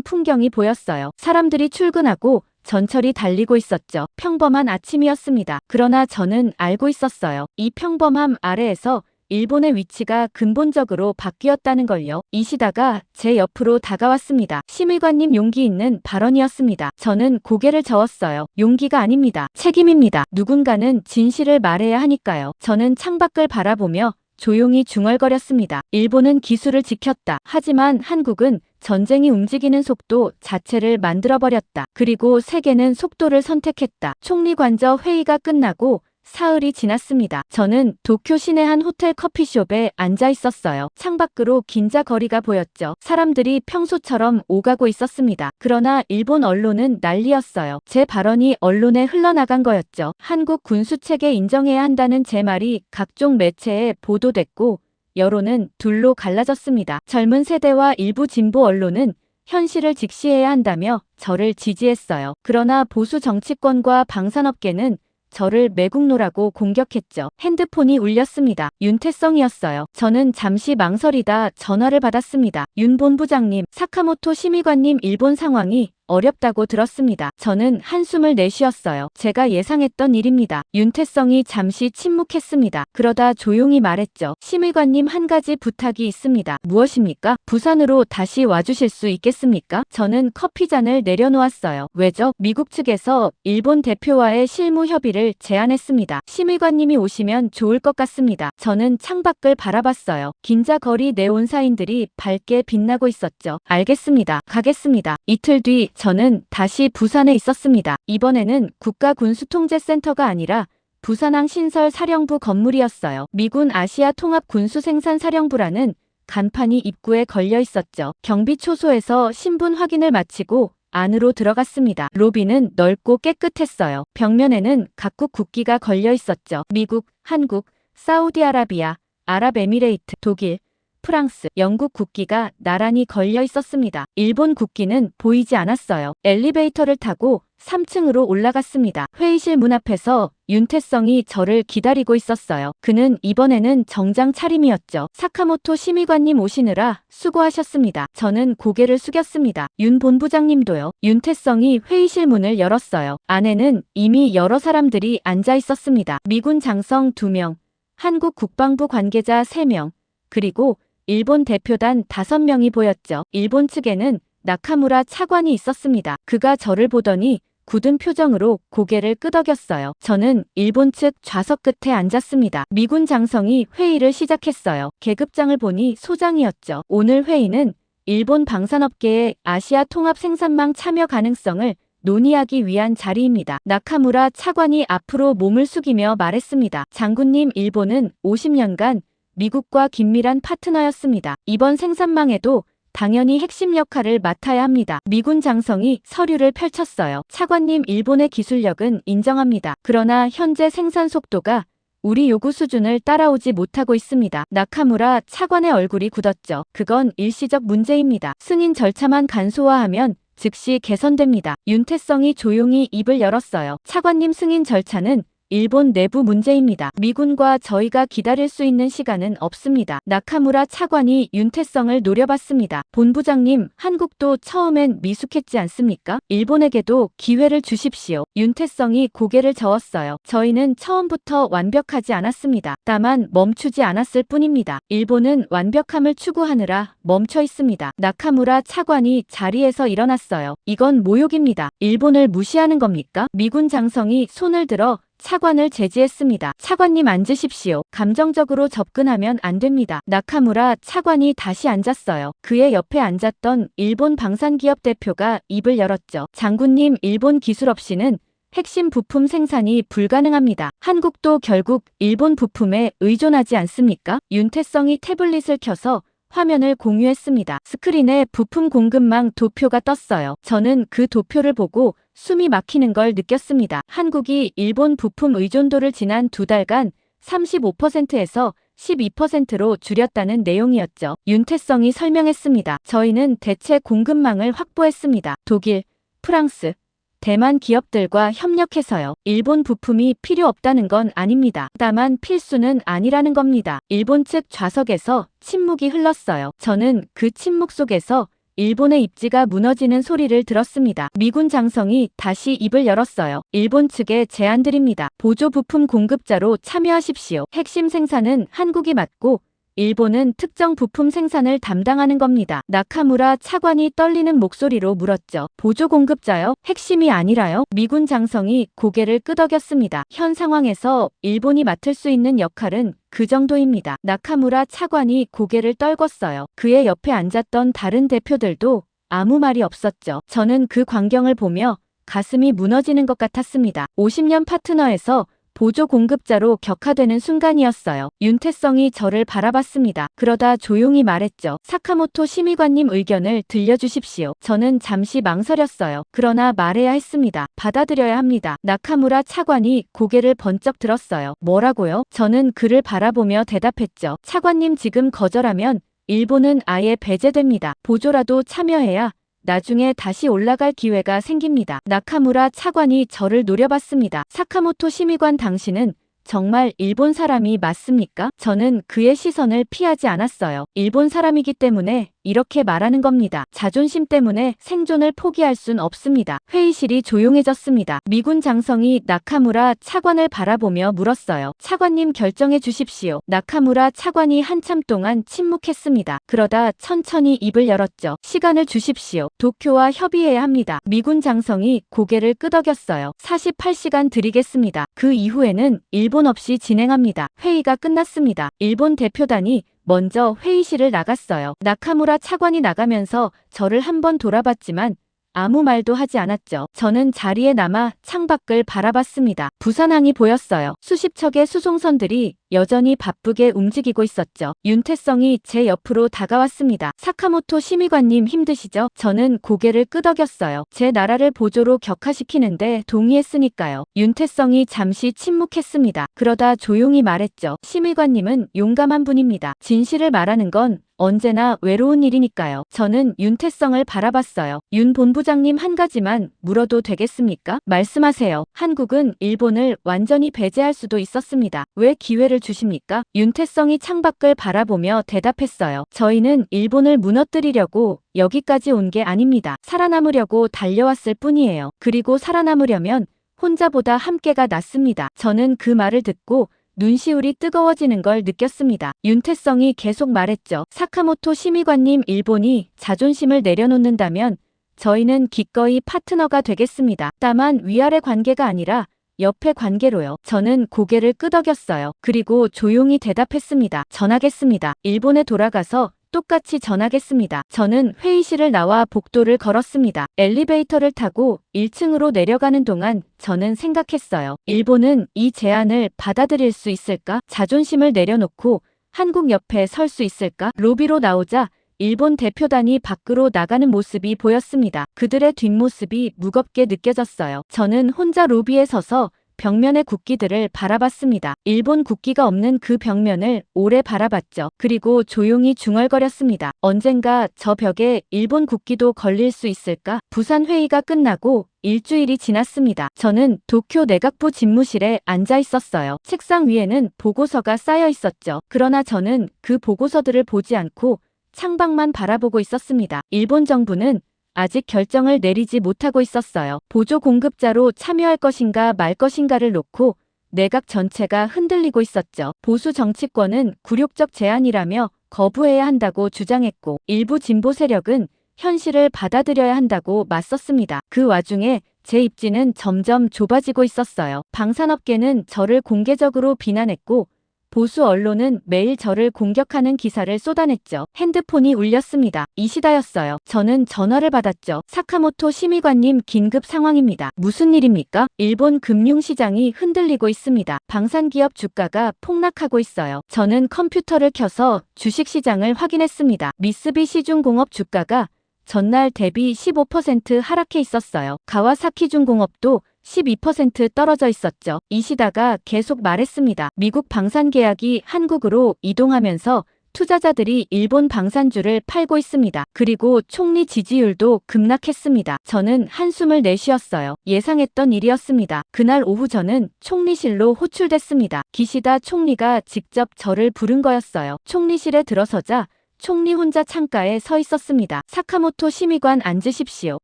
풍경이 보였어요. 사람들이 출근하고 전철이 달리고 있었죠. 평범한 아침이었습니다. 그러나 저는 알고 있었어요. 이 평범함 아래에서 일본의 위치가 근본적으로 바뀌었다는 걸요. 이시다가 제 옆으로 다가왔습니다. 심의관님, 용기 있는 발언이었습니다. 저는 고개를 저었어요. 용기가 아닙니다. 책임입니다. 누군가는 진실을 말해야 하니까요. 저는 창밖을 바라보며 조용히 중얼거렸습니다. 일본은 기술을 지켰다. 하지만 한국은 전쟁이 움직이는 속도 자체를 만들어버렸다. 그리고 세계는 속도를 선택했다. 총리 관저 회의가 끝나고 사흘이 지났습니다. 저는 도쿄 시내 한 호텔 커피숍에 앉아 있었어요. 창밖으로 긴자 거리가 보였죠. 사람들이 평소처럼 오가고 있었습니다. 그러나 일본 언론은 난리였어요. 제 발언이 언론에 흘러나간 거였죠. 한국 군수체계 인정해야 한다는 제 말이 각종 매체에 보도됐고 여론은 둘로 갈라졌습니다. 젊은 세대와 일부 진보 언론은 현실을 직시해야 한다며 저를 지지했어요. 그러나 보수 정치권과 방산업계는 저를 매국노라고 공격했죠. 핸드폰이 울렸습니다. 윤태성이었어요. 저는 잠시 망설이다 전화를 받았습니다. 윤 본부장님, 사카모토 심의관님, 일본 상황이 어렵다고 들었습니다. 저는 한숨을 내쉬었어요. 제가 예상했던 일입니다. 윤태성이 잠시 침묵했습니다. 그러다 조용히 말했죠. 심의관님, 한 가지 부탁이 있습니다. 무엇입니까? 부산으로 다시 와주실 수 있겠습니까? 저는 커피잔을 내려놓았어요. 왜죠? 미국 측에서 일본 대표와의 실무 협의를 제안했습니다. 심의관님이 오시면 좋을 것 같습니다. 저는 창밖을 바라봤어요. 긴자 거리 네온사인들이 밝게 빛나고 있었죠. 알겠습니다. 가겠습니다. 이틀 뒤 저는 다시 부산에 있었습니다. 이번에는 국가군수통제센터가 아니라 부산항 신설사령부 건물이었어요. 미군 아시아 통합군수생산사령부라는 간판이 입구에 걸려 있었죠. 경비 초소에서 신분 확인을 마치고 안으로 들어갔습니다. 로비는 넓고 깨끗했어요. 벽면에는 각국 국기가 걸려 있었죠. 미국, 한국, 사우디아라비아, 아랍에미레이트, 독일, 프랑스, 영국 국기가 나란히 걸려 있었습니다. 일본 국기는 보이지 않았어요. 엘리베이터를 타고 3층으로 올라갔습니다. 회의실 문 앞에서 윤태성이 저를 기다리고 있었어요. 그는 이번에는 정장 차림이었죠. 사카모토 심의관님 오시느라 수고하셨습니다. 저는 고개를 숙였습니다. 윤 본부장님도요. 윤태성이 회의실 문을 열었어요. 안에는 이미 여러 사람들이 앉아 있었습니다. 미군 장성 2명, 한국 국방부 관계자 3명, 그리고 일본 대표단 5명이 보였죠. 일본 측에는 나카무라 차관이 있었습니다. 그가 저를 보더니 굳은 표정으로 고개를 끄덕였어요. 저는 일본 측 좌석 끝에 앉았습니다. 미군 장성이 회의를 시작했어요. 계급장을 보니 소장이었죠. 오늘 회의는 일본 방산업계의 아시아 통합 생산망 참여 가능성을 논의하기 위한 자리입니다. 나카무라 차관이 앞으로 몸을 숙이며 말했습니다. 장군님, 일본은 50년간 미국과 긴밀한 파트너였습니다. 이번 생산망에도 당연히 핵심 역할을 맡아야 합니다. 미군 장성이 서류를 펼쳤어요. 차관님, 일본의 기술력은 인정합니다. 그러나 현재 생산 속도가 우리 요구 수준을 따라오지 못하고 있습니다. 나카무라 차관의 얼굴이 굳었죠. 그건 일시적 문제입니다. 승인 절차만 간소화하면 즉시 개선됩니다. 윤태성이 조용히 입을 열었어요. 차관님, 승인 절차는 일본 내부 문제입니다. 미군과 저희가 기다릴 수 있는 시간은 없습니다. 나카무라 차관이 윤태성을 노려봤습니다. 본부장님, 한국도 처음엔 미숙했지 않습니까? 일본에게도 기회를 주십시오. 윤태성이 고개를 저었어요. 저희는 처음부터 완벽하지 않았습니다. 다만 멈추지 않았을 뿐입니다. 일본은 완벽함을 추구하느라 멈춰 있습니다. 나카무라 차관이 자리에서 일어났어요. 이건 모욕입니다. 일본을 무시하는 겁니까? 미군 장성이 손을 들어 차관을 제지했습니다. 차관님, 앉으십시오. 감정적으로 접근하면 안 됩니다. 나카무라 차관이 다시 앉았어요. 그의 옆에 앉았던 일본 방산기업 대표가 입을 열었죠. 장군님, 일본 기술 없이는 핵심 부품 생산이 불가능합니다. 한국도 결국 일본 부품에 의존하지 않습니까? 윤태성이 태블릿을 켜서 화면을 공유했습니다. 스크린에 부품 공급망 도표가 떴어요. 저는 그 도표를 보고 숨이 막히는 걸 느꼈습니다. 한국이 일본 부품 의존도를 지난 2달간 35%에서 12%로 줄였다는 내용이었죠. 윤태성이 설명했습니다. 저희는 대체 공급망을 확보했습니다. 독일, 프랑스, 대만 기업들과 협력해서요. 일본 부품이 필요 없다는 건 아닙니다. 다만 필수는 아니라는 겁니다. 일본 측 좌석에서 침묵이 흘렀어요. 저는 그 침묵 속에서 일본의 입지가 무너지는 소리를 들었습니다. 미군 장성이 다시 입을 열었어요. 일본 측에 제안드립니다. 보조 부품 공급자로 참여하십시오. 핵심 생산은 한국이 맡고 일본은 특정 부품 생산을 담당하는 겁니다. 나카무라 차관이 떨리는 목소리로 물었죠. 보조 공급자요? 핵심이 아니라요? 미군 장성이 고개를 끄덕였습니다. 현 상황에서 일본이 맡을 수 있는 역할은 그 정도입니다. 나카무라 차관이 고개를 떨궜어요. 그의 옆에 앉았던 다른 대표들도 아무 말이 없었죠. 저는 그 광경을 보며 가슴이 무너지는 것 같았습니다. 50년 파트너에서 보조 공급자로 격화되는 순간이었어요. 윤태성이 저를 바라봤습니다. 그러다 조용히 말했죠. 사카모토 심의관님 의견을 들려주십시오. 저는 잠시 망설였어요. 그러나 말해야 했습니다. 받아들여야 합니다. 나카무라 차관이 고개를 번쩍 들었어요. 뭐라고요? 저는 그를 바라보며 대답했죠. 차관님, 지금 거절하면 일본은 아예 배제됩니다. 보조라도 참여해야 나중에 다시 올라갈 기회가 생깁니다. 나카무라 차관이 저를 노려봤습니다. 사카모토 심의관, 당신은 정말 일본 사람이 맞습니까? 저는 그의 시선을 피하지 않았어요. 일본 사람이기 때문에 이렇게 말하는 겁니다. 자존심 때문에 생존을 포기할 순 없습니다. 회의실이 조용해졌습니다. 미군 장성이 나카무라 차관을 바라보며 물었어요. 차관님, 결정해 주십시오. 나카무라 차관이 한참 동안 침묵했습니다. 그러다 천천히 입을 열었죠. 시간을 주십시오. 도쿄와 협의해야 합니다. 미군 장성이 고개를 끄덕였어요. 48시간 드리겠습니다. 그 이후에는 일본 없이 진행합니다. 회의가 끝났습니다. 일본 대표단이 먼저 회의실을 나갔어요. 나카무라 차관이 나가면서 저를 한번 돌아봤지만 아무 말도 하지 않았죠. 저는 자리에 남아 창밖을 바라봤습니다. 부산항이 보였어요. 수십 척의 수송선들이 여전히 바쁘게 움직이고 있었죠. 윤태성이 제 옆으로 다가왔습니다. 사카모토 심의관님, 힘드시죠? 저는 고개를 끄덕였어요. 제 나라를 보조로 격화시키는데 동의했으니까요. 윤태성이 잠시 침묵했습니다. 그러다 조용히 말했죠. 심의관님은 용감한 분입니다. 진실을 말하는 건 언제나 외로운 일이니까요. 저는 윤태성을 바라봤어요. 윤 본부장님, 한 가지만 물어도 되겠습니까? 말씀하세요. 한국은 일본을 완전히 배제할 수도 있었습니다. 왜 기회를 주십니까? 윤태성이 창밖을 바라보며 대답했어요. 저희는 일본을 무너뜨리려고 여기까지 온 게 아닙니다. 살아남으려고 달려왔을 뿐이에요. 그리고 살아남으려면 혼자보다 함께가 낫습니다. 저는 그 말을 듣고 눈시울이 뜨거워지는 걸 느꼈습니다. 윤태성이 계속 말했죠. 사카모토 심의관님, 일본이 자존심을 내려놓는다면 저희는 기꺼이 파트너가 되겠습니다. 다만 위아래 관계가 아니라 옆의 관계로요. 저는 고개를 끄덕였어요. 그리고 조용히 대답했습니다. 전하겠습니다. 일본에 돌아가서 똑같이 전하겠습니다. 저는 회의실을 나와 복도를 걸었습니다. 엘리베이터를 타고 1층으로 내려가는 동안 저는 생각했어요. 일본은 이 제안을 받아들일 수 있을까? 자존심을 내려놓고 한국 옆에 설 수 있을까? 로비로 나오자 일본 대표단이 밖으로 나가는 모습이 보였습니다. 그들의 뒷모습이 무겁게 느껴졌어요. 저는 혼자 로비에 서서 벽면의 국기들을 바라봤습니다. 일본 국기가 없는 그 벽면을 오래 바라봤죠. 그리고 조용히 중얼거렸습니다. 언젠가 저 벽에 일본 국기도 걸릴 수 있을까? 부산 회의가 끝나고 일주일이 지났습니다. 저는 도쿄 내각부 집무실에 앉아 있었어요. 책상 위에는 보고서가 쌓여 있었죠. 그러나 저는 그 보고서들을 보지 않고 창밖만 바라보고 있었습니다. 일본 정부는 아직 결정을 내리지 못하고 있었어요. 보조 공급자로 참여할 것인가 말 것인가를 놓고 내각 전체가 흔들리고 있었죠. 보수 정치권은 굴욕적 제안이라며 거부해야 한다고 주장했고 일부 진보 세력은 현실을 받아들여야 한다고 맞섰습니다. 그 와중에 제 입지는 점점 좁아지고 있었어요. 방산업계는 저를 공개적으로 비난했고 보수 언론은 매일 저를 공격하는 기사를 쏟아냈죠. 핸드폰이 울렸습니다. 이시다였어요. 저는 전화를 받았죠. 사카모토 심의관님, 긴급 상황입니다. 무슨 일입니까? 일본 금융시장이 흔들리고 있습니다. 방산기업 주가가 폭락하고 있어요. 저는 컴퓨터를 켜서 주식시장을 확인했습니다. 미쓰비시중공업 주가가 전날 대비 15% 하락해 있었어요. 가와사키중공업도 12% 떨어져 있었죠. 이시다가 계속 말했습니다. 미국 방산 계약이 한국으로 이동하면서 투자자들이 일본 방산주를 팔고 있습니다. 그리고 총리 지지율도 급락했습니다. 저는 한숨을 내쉬었어요. 예상했던 일이었습니다. 그날 오후 저는 총리실로 호출됐습니다. 기시다 총리가 직접 저를 부른 거였어요. 총리실에 들어서자 총리 혼자 창가에 서 있었습니다. 사카모토 심의관 앉으십시오.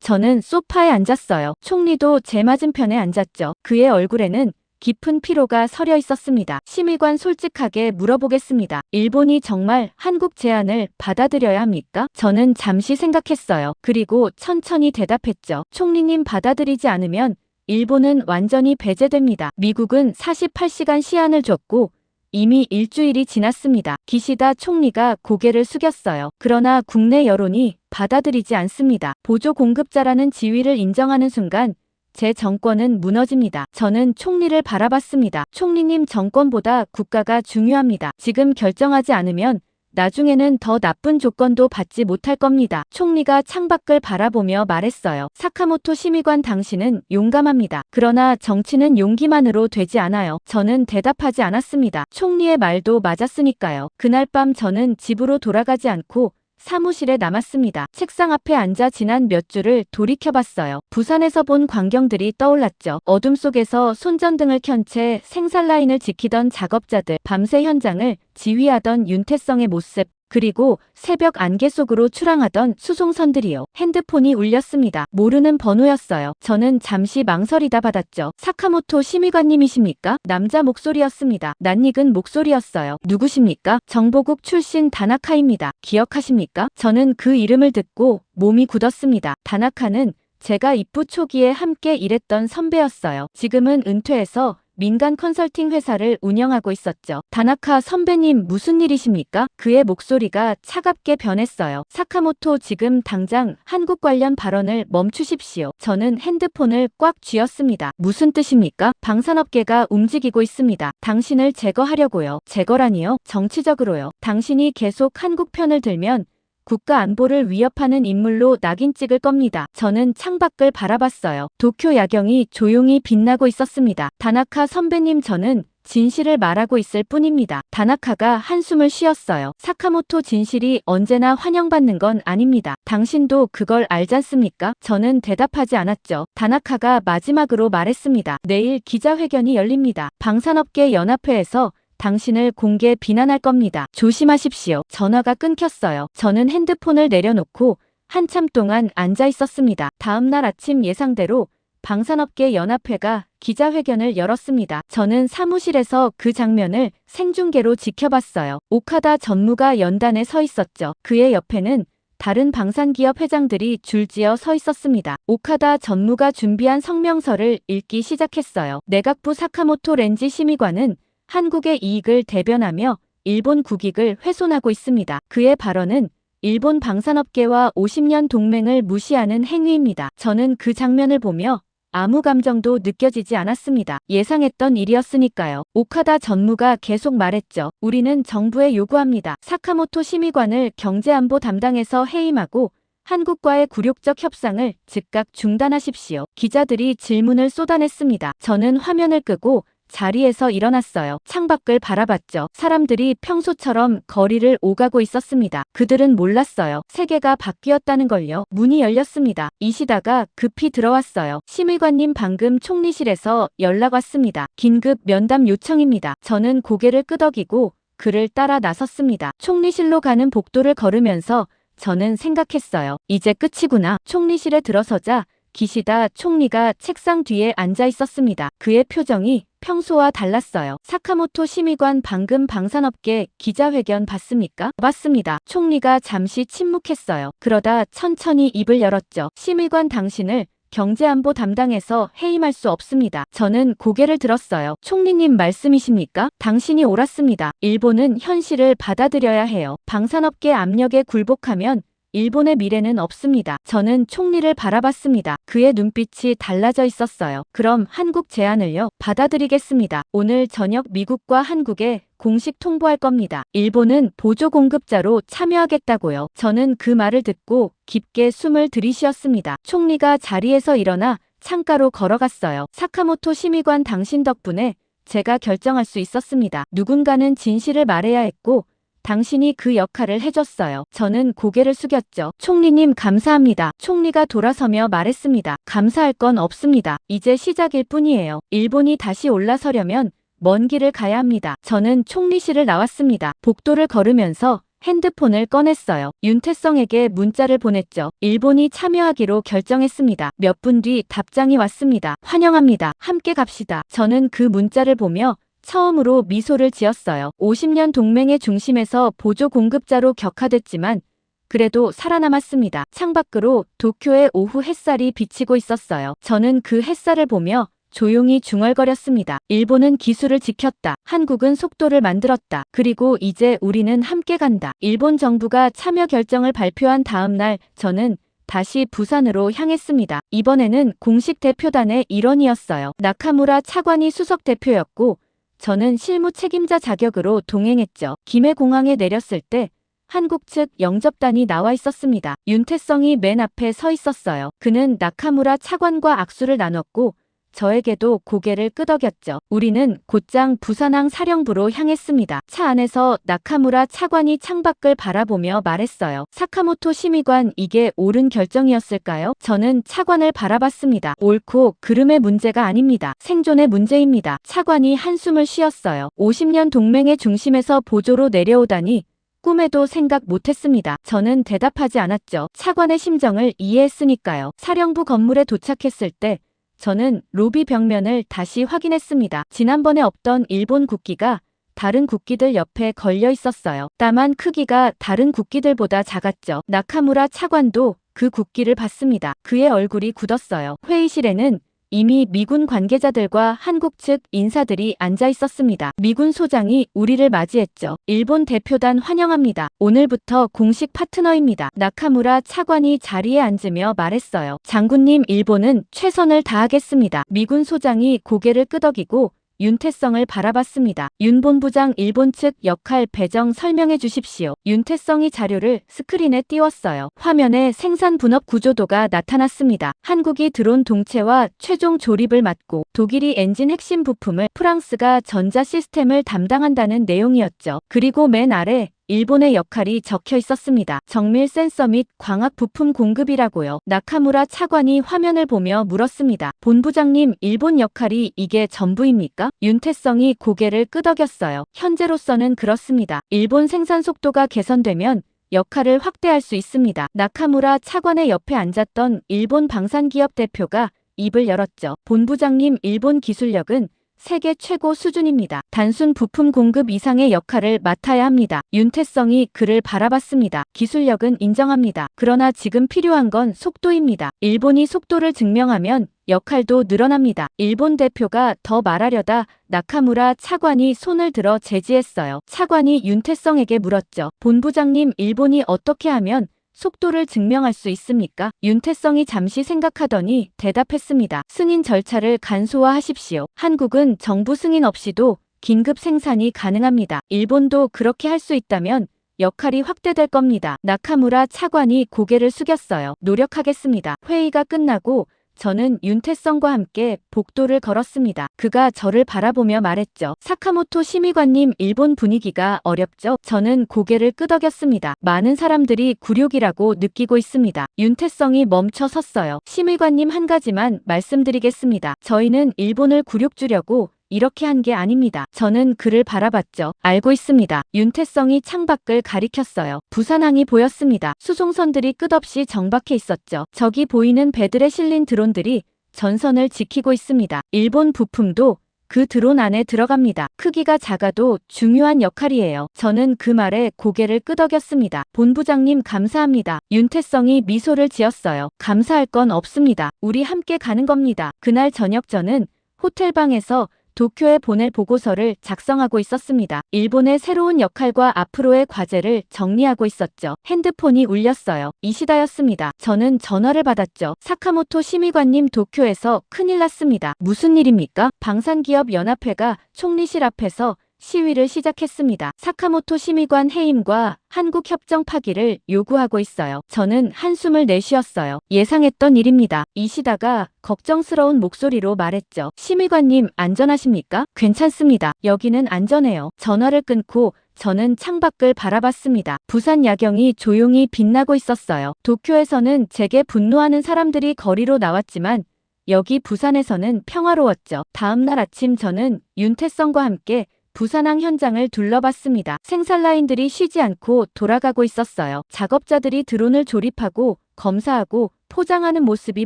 저는 소파에 앉았어요. 총리도 제 맞은편에 앉았죠. 그의 얼굴에는 깊은 피로가 서려 있었습니다. 심의관 솔직하게 물어보겠습니다. 일본이 정말 한국 제안을 받아들여야 합니까? 저는 잠시 생각했어요. 그리고 천천히 대답했죠. 총리님 받아들이지 않으면 일본은 완전히 배제됩니다. 미국은 48시간 시한을 줬고 이미 일주일이 지났습니다. 기시다 총리가 고개를 숙였어요. 그러나 국내 여론이 받아들이지 않습니다. 보조 공급자라는 지위를 인정하는 순간 제 정권은 무너집니다. 저는 총리를 바라봤습니다. 총리님 정권보다 국가가 중요합니다. 지금 결정하지 않으면 나중에는 더 나쁜 조건도 받지 못할 겁니다. 총리가 창밖을 바라보며 말했어요. 사카모토 심의관 당신은 용감합니다. 그러나 정치는 용기만으로 되지 않아요. 저는 대답하지 않았습니다. 총리의 말도 맞았으니까요. 그날 밤 저는 집으로 돌아가지 않고 사무실에 남았습니다. 책상 앞에 앉아 지난 몇 주를 돌이켜봤어요. 부산에서 본 광경들이 떠올랐죠. 어둠 속에서 손전등을 켠 채 생산 라인을 지키던 작업자들, 밤새 현장을 지휘하던 윤태성의 모습, 그리고 새벽 안개 속으로 출항하던 수송선들이요. 핸드폰이 울렸습니다. 모르는 번호였어요. 저는 잠시 망설이다 받았죠. 사카모토 심의관님이십니까? 남자 목소리였습니다. 낯익은 목소리였어요. 누구십니까? 정보국 출신 다나카입니다. 기억하십니까? 저는 그 이름을 듣고 몸이 굳었습니다. 다나카는 제가 입부 초기에 함께 일했던 선배였어요. 지금은 은퇴해서 민간 컨설팅 회사를 운영하고 있었죠. 다나카 선배님 무슨 일이십니까? 그의 목소리가 차갑게 변했어요. 사카모토 지금 당장 한국 관련 발언을 멈추십시오. 저는 핸드폰을 꽉 쥐었습니다. 무슨 뜻입니까? 방산업계가 움직이고 있습니다. 당신을 제거하려고요. 제거라니요? 정치적으로요. 당신이 계속 한국 편을 들면 국가 안보를 위협하는 인물로 낙인 찍을 겁니다. 저는 창밖을 바라봤어요. 도쿄 야경이 조용히 빛나고 있었습니다. 다나카 선배님 저는 진실을 말하고 있을 뿐입니다. 다나카가 한숨을 쉬었어요. 사카모토 진실이 언제나 환영받는 건 아닙니다. 당신도 그걸 알잖습니까? 저는 대답하지 않았죠. 다나카가 마지막으로 말했습니다. 내일 기자회견이 열립니다. 방산업계 연합회에서 당신을 공개 비난할 겁니다. 조심하십시오. 전화가 끊겼어요. 저는 핸드폰을 내려놓고 한참 동안 앉아 있었습니다. 다음 날 아침 예상대로 방산업계 연합회가 기자회견을 열었습니다. 저는 사무실에서 그 장면을 생중계로 지켜봤어요. 오카다 전무가 연단에 서 있었죠. 그의 옆에는 다른 방산기업 회장들이 줄지어 서 있었습니다. 오카다 전무가 준비한 성명서를 읽기 시작했어요. 내각부 사카모토 렌지 심의관은 한국의 이익을 대변하며 일본 국익을 훼손하고 있습니다. 그의 발언은 일본 방산업계와 50년 동맹을 무시하는 행위입니다. 저는 그 장면을 보며 아무 감정도 느껴지지 않았습니다. 예상했던 일이었으니까요. 오카다 전무가 계속 말했죠. 우리는 정부에 요구합니다. 사카모토 심의관을 경제안보 담당에서 해임하고 한국과의 굴욕적 협상을 즉각 중단하십시오. 기자들이 질문을 쏟아냈습니다. 저는 화면을 끄고 자리에서 일어났어요. 창밖을 바라봤죠. 사람들이 평소처럼 거리를 오가고 있었습니다. 그들은 몰랐어요. 세계가 바뀌었다는 걸요. 문이 열렸습니다. 이시다가 급히 들어왔어요. 심의관님, 방금 총리실에서 연락 왔습니다. 긴급 면담 요청입니다. 저는 고개를 끄덕이고 그를 따라 나섰습니다. 총리실로 가는 복도를 걸으면서 저는 생각했어요. 이제 끝이구나. 총리실에 들어서자 기시다 총리가 책상 뒤에 앉아 있었습니다. 그의 표정이 평소와 달랐어요. 사카모토 심의관, 방금 방산업계 기자회견 봤습니까? 봤습니다. 총리가 잠시 침묵했어요. 그러다 천천히 입을 열었죠. 심의관, 당신을 경제안보 담당에서 해임할 수 없습니다. 저는 고개를 들었어요. 총리님 말씀이십니까? 당신이 옳았습니다. 일본은 현실을 받아들여야 해요. 방산업계 압력에 굴복하면 일본의 미래는 없습니다. 저는 총리를 바라봤습니다. 그의 눈빛이 달라져 있었어요. 그럼 한국 제안을요? 받아들이겠습니다. 오늘 저녁 미국과 한국에 공식 통보할 겁니다. 일본은 보조 공급자로 참여하겠다고요. 저는 그 말을 듣고 깊게 숨을 들이쉬었습니다. 총리가 자리에서 일어나 창가로 걸어갔어요. 사카모토 심의관, 당신 덕분에 제가 결정할 수 있었습니다. 누군가는 진실을 말해야 했고 당신이 그 역할을 해줬어요. 저는 고개를 숙였죠. 총리님 감사합니다. 총리가 돌아서며 말했습니다. 감사할 건 없습니다. 이제 시작일 뿐이에요. 일본이 다시 올라서려면 먼 길을 가야 합니다. 저는 총리실을 나왔습니다. 복도를 걸으면서 핸드폰을 꺼냈어요. 윤태성에게 문자를 보냈죠. 일본이 참여하기로 결정했습니다. 몇 분 뒤 답장이 왔습니다. 환영합니다. 함께 갑시다. 저는 그 문자를 보며 처음으로 미소를 지었어요. 50년 동맹의 중심에서 보조 공급자로 격화됐지만 그래도 살아남았습니다. 창밖으로 도쿄의 오후 햇살이 비치고 있었어요. 저는 그 햇살을 보며 조용히 중얼거렸습니다. 일본은 기술을 지켰다. 한국은 속도를 만들었다. 그리고 이제 우리는 함께 간다. 일본 정부가 참여 결정을 발표한 다음 날 저는 다시 부산으로 향했습니다. 이번에는 공식 대표단의 일원이었어요. 나카무라 차관이 수석 대표였고 저는 실무 책임자 자격으로 동행했죠. 김해공항에 내렸을 때 한국 측 영접단이 나와 있었습니다. 윤태성이 맨 앞에 서 있었어요. 그는 나카무라 차관과 악수를 나눴고 저에게도 고개를 끄덕였죠. 우리는 곧장 부산항 사령부로 향했습니다. 차 안에서 나카무라 차관이 창밖을 바라보며 말했어요. 사카모토 심의관, 이게 옳은 결정이었을까요? 저는 차관을 바라봤습니다. 옳고 그름의 문제가 아닙니다. 생존의 문제입니다. 차관이 한숨을 쉬었어요. 50년 동맹의 중심에서 보조로 내려오다니 꿈에도 생각 못했습니다. 저는 대답하지 않았죠. 차관의 심정을 이해했으니까요. 사령부 건물에 도착했을 때 저는 로비 벽면을 다시 확인했습니다. 지난번에 없던 일본 국기가 다른 국기들 옆에 걸려 있었어요. 다만 크기가 다른 국기들보다 작았죠. 나카무라 차관도 그 국기를 봤습니다. 그의 얼굴이 굳었어요. 회의실에는 이미 미군 관계자들과 한국 측 인사들이 앉아 있었습니다. 미군 소장이 우리를 맞이했죠. 일본 대표단 환영합니다. 오늘부터 공식 파트너입니다. 나카무라 차관이 자리에 앉으며 말했어요. 장군님, 일본은 최선을 다하겠습니다. 미군 소장이 고개를 끄덕이고 윤태성을 바라봤습니다. 윤 본부장, 일본 측 역할 배정 설명해 주십시오. 윤태성이 자료를 스크린에 띄웠어요. 화면에 생산 분업 구조도가 나타났습니다. 한국이 드론 동체와 최종 조립을 맡고 독일이 엔진 핵심 부품을, 프랑스가 전자 시스템을 담당한다는 내용이었죠. 그리고 맨 아래 일본의 역할이 적혀 있었습니다. 정밀 센서 및 광학 부품 공급이라고요. 나카무라 차관이 화면을 보며 물었습니다. 본부장님, 일본 역할이 이게 전부입니까? 윤태성이 고개를 끄덕였어요. 현재로서는 그렇습니다. 일본 생산 속도가 개선되면 역할을 확대할 수 있습니다. 나카무라 차관의 옆에 앉았던 일본 방산기업 대표가 입을 열었죠. 본부장님, 일본 기술력은 세계 최고 수준입니다. 단순 부품 공급 이상의 역할을 맡아야 합니다. 윤태성이 그를 바라봤습니다. 기술력은 인정합니다. 그러나 지금 필요한 건 속도입니다. 일본이 속도를 증명하면 역할도 늘어납니다. 일본 대표가 더 말하려다 나카무라 차관이 손을 들어 제지했어요. 차관이 윤태성에게 물었죠. 본부장님, 일본이 어떻게 하면 속도를 증명할 수 있습니까? 윤태성이 잠시 생각하더니 대답했습니다. 승인 절차를 간소화하십시오. 한국은 정부 승인 없이도 긴급 생산이 가능합니다. 일본도 그렇게 할 수 있다면 역할이 확대될 겁니다. 나카무라 차관이 고개를 숙였어요. 노력하겠습니다. 회의가 끝나고 저는 윤태성과 함께 복도를 걸었습니다. 그가 저를 바라보며 말했죠. 사카모토 심의관님, 일본 분위기가 어렵죠? 저는 고개를 끄덕였습니다. 많은 사람들이 굴욕이라고 느끼고 있습니다. 윤태성이 멈춰 섰어요. 심의관님, 한 가지만 말씀드리겠습니다. 저희는 일본을 굴욕 주려고 이렇게 한 게 아닙니다. 저는 그를 바라봤죠. 알고 있습니다. 윤태성이 창밖을 가리켰어요. 부산항이 보였습니다. 수송선들이 끝없이 정박해 있었죠. 저기 보이는 배들에 실린 드론들이 전선을 지키고 있습니다. 일본 부품도 그 드론 안에 들어갑니다. 크기가 작아도 중요한 역할이에요. 저는 그 말에 고개를 끄덕였습니다. 본부장님, 감사합니다. 윤태성이 미소를 지었어요. 감사할 건 없습니다. 우리 함께 가는 겁니다. 그날 저녁 저는 호텔방에서 도쿄에 보낼 보고서를 작성하고 있었습니다. 일본의 새로운 역할과 앞으로의 과제를 정리하고 있었죠. 핸드폰이 울렸어요. 이시다였습니다. 저는 전화를 받았죠. 사카모토 심의관님, 도쿄에서 큰일 났습니다. 무슨 일입니까? 방산기업연합회가 총리실 앞에서 시위를 시작했습니다. 사카모토 심의관 해임과 한국 협정 파기를 요구하고 있어요. 저는 한숨을 내쉬었어요. 예상했던 일입니다. 이시다가 걱정스러운 목소리로 말했죠. 심의관님, 안전하십니까? 괜찮습니다. 여기는 안전해요. 전화를 끊고 저는 창밖을 바라봤습니다. 부산 야경이 조용히 빛나고 있었어요. 도쿄에서는 제게 분노하는 사람들이 거리로 나왔지만 여기 부산에서는 평화로웠죠. 다음 날 아침 저는 윤태성과 함께 부산항 현장을 둘러봤습니다. 생산 라인들이 쉬지 않고 돌아가고 있었어요. 작업자들이 드론을 조립하고 검사하고 포장하는 모습이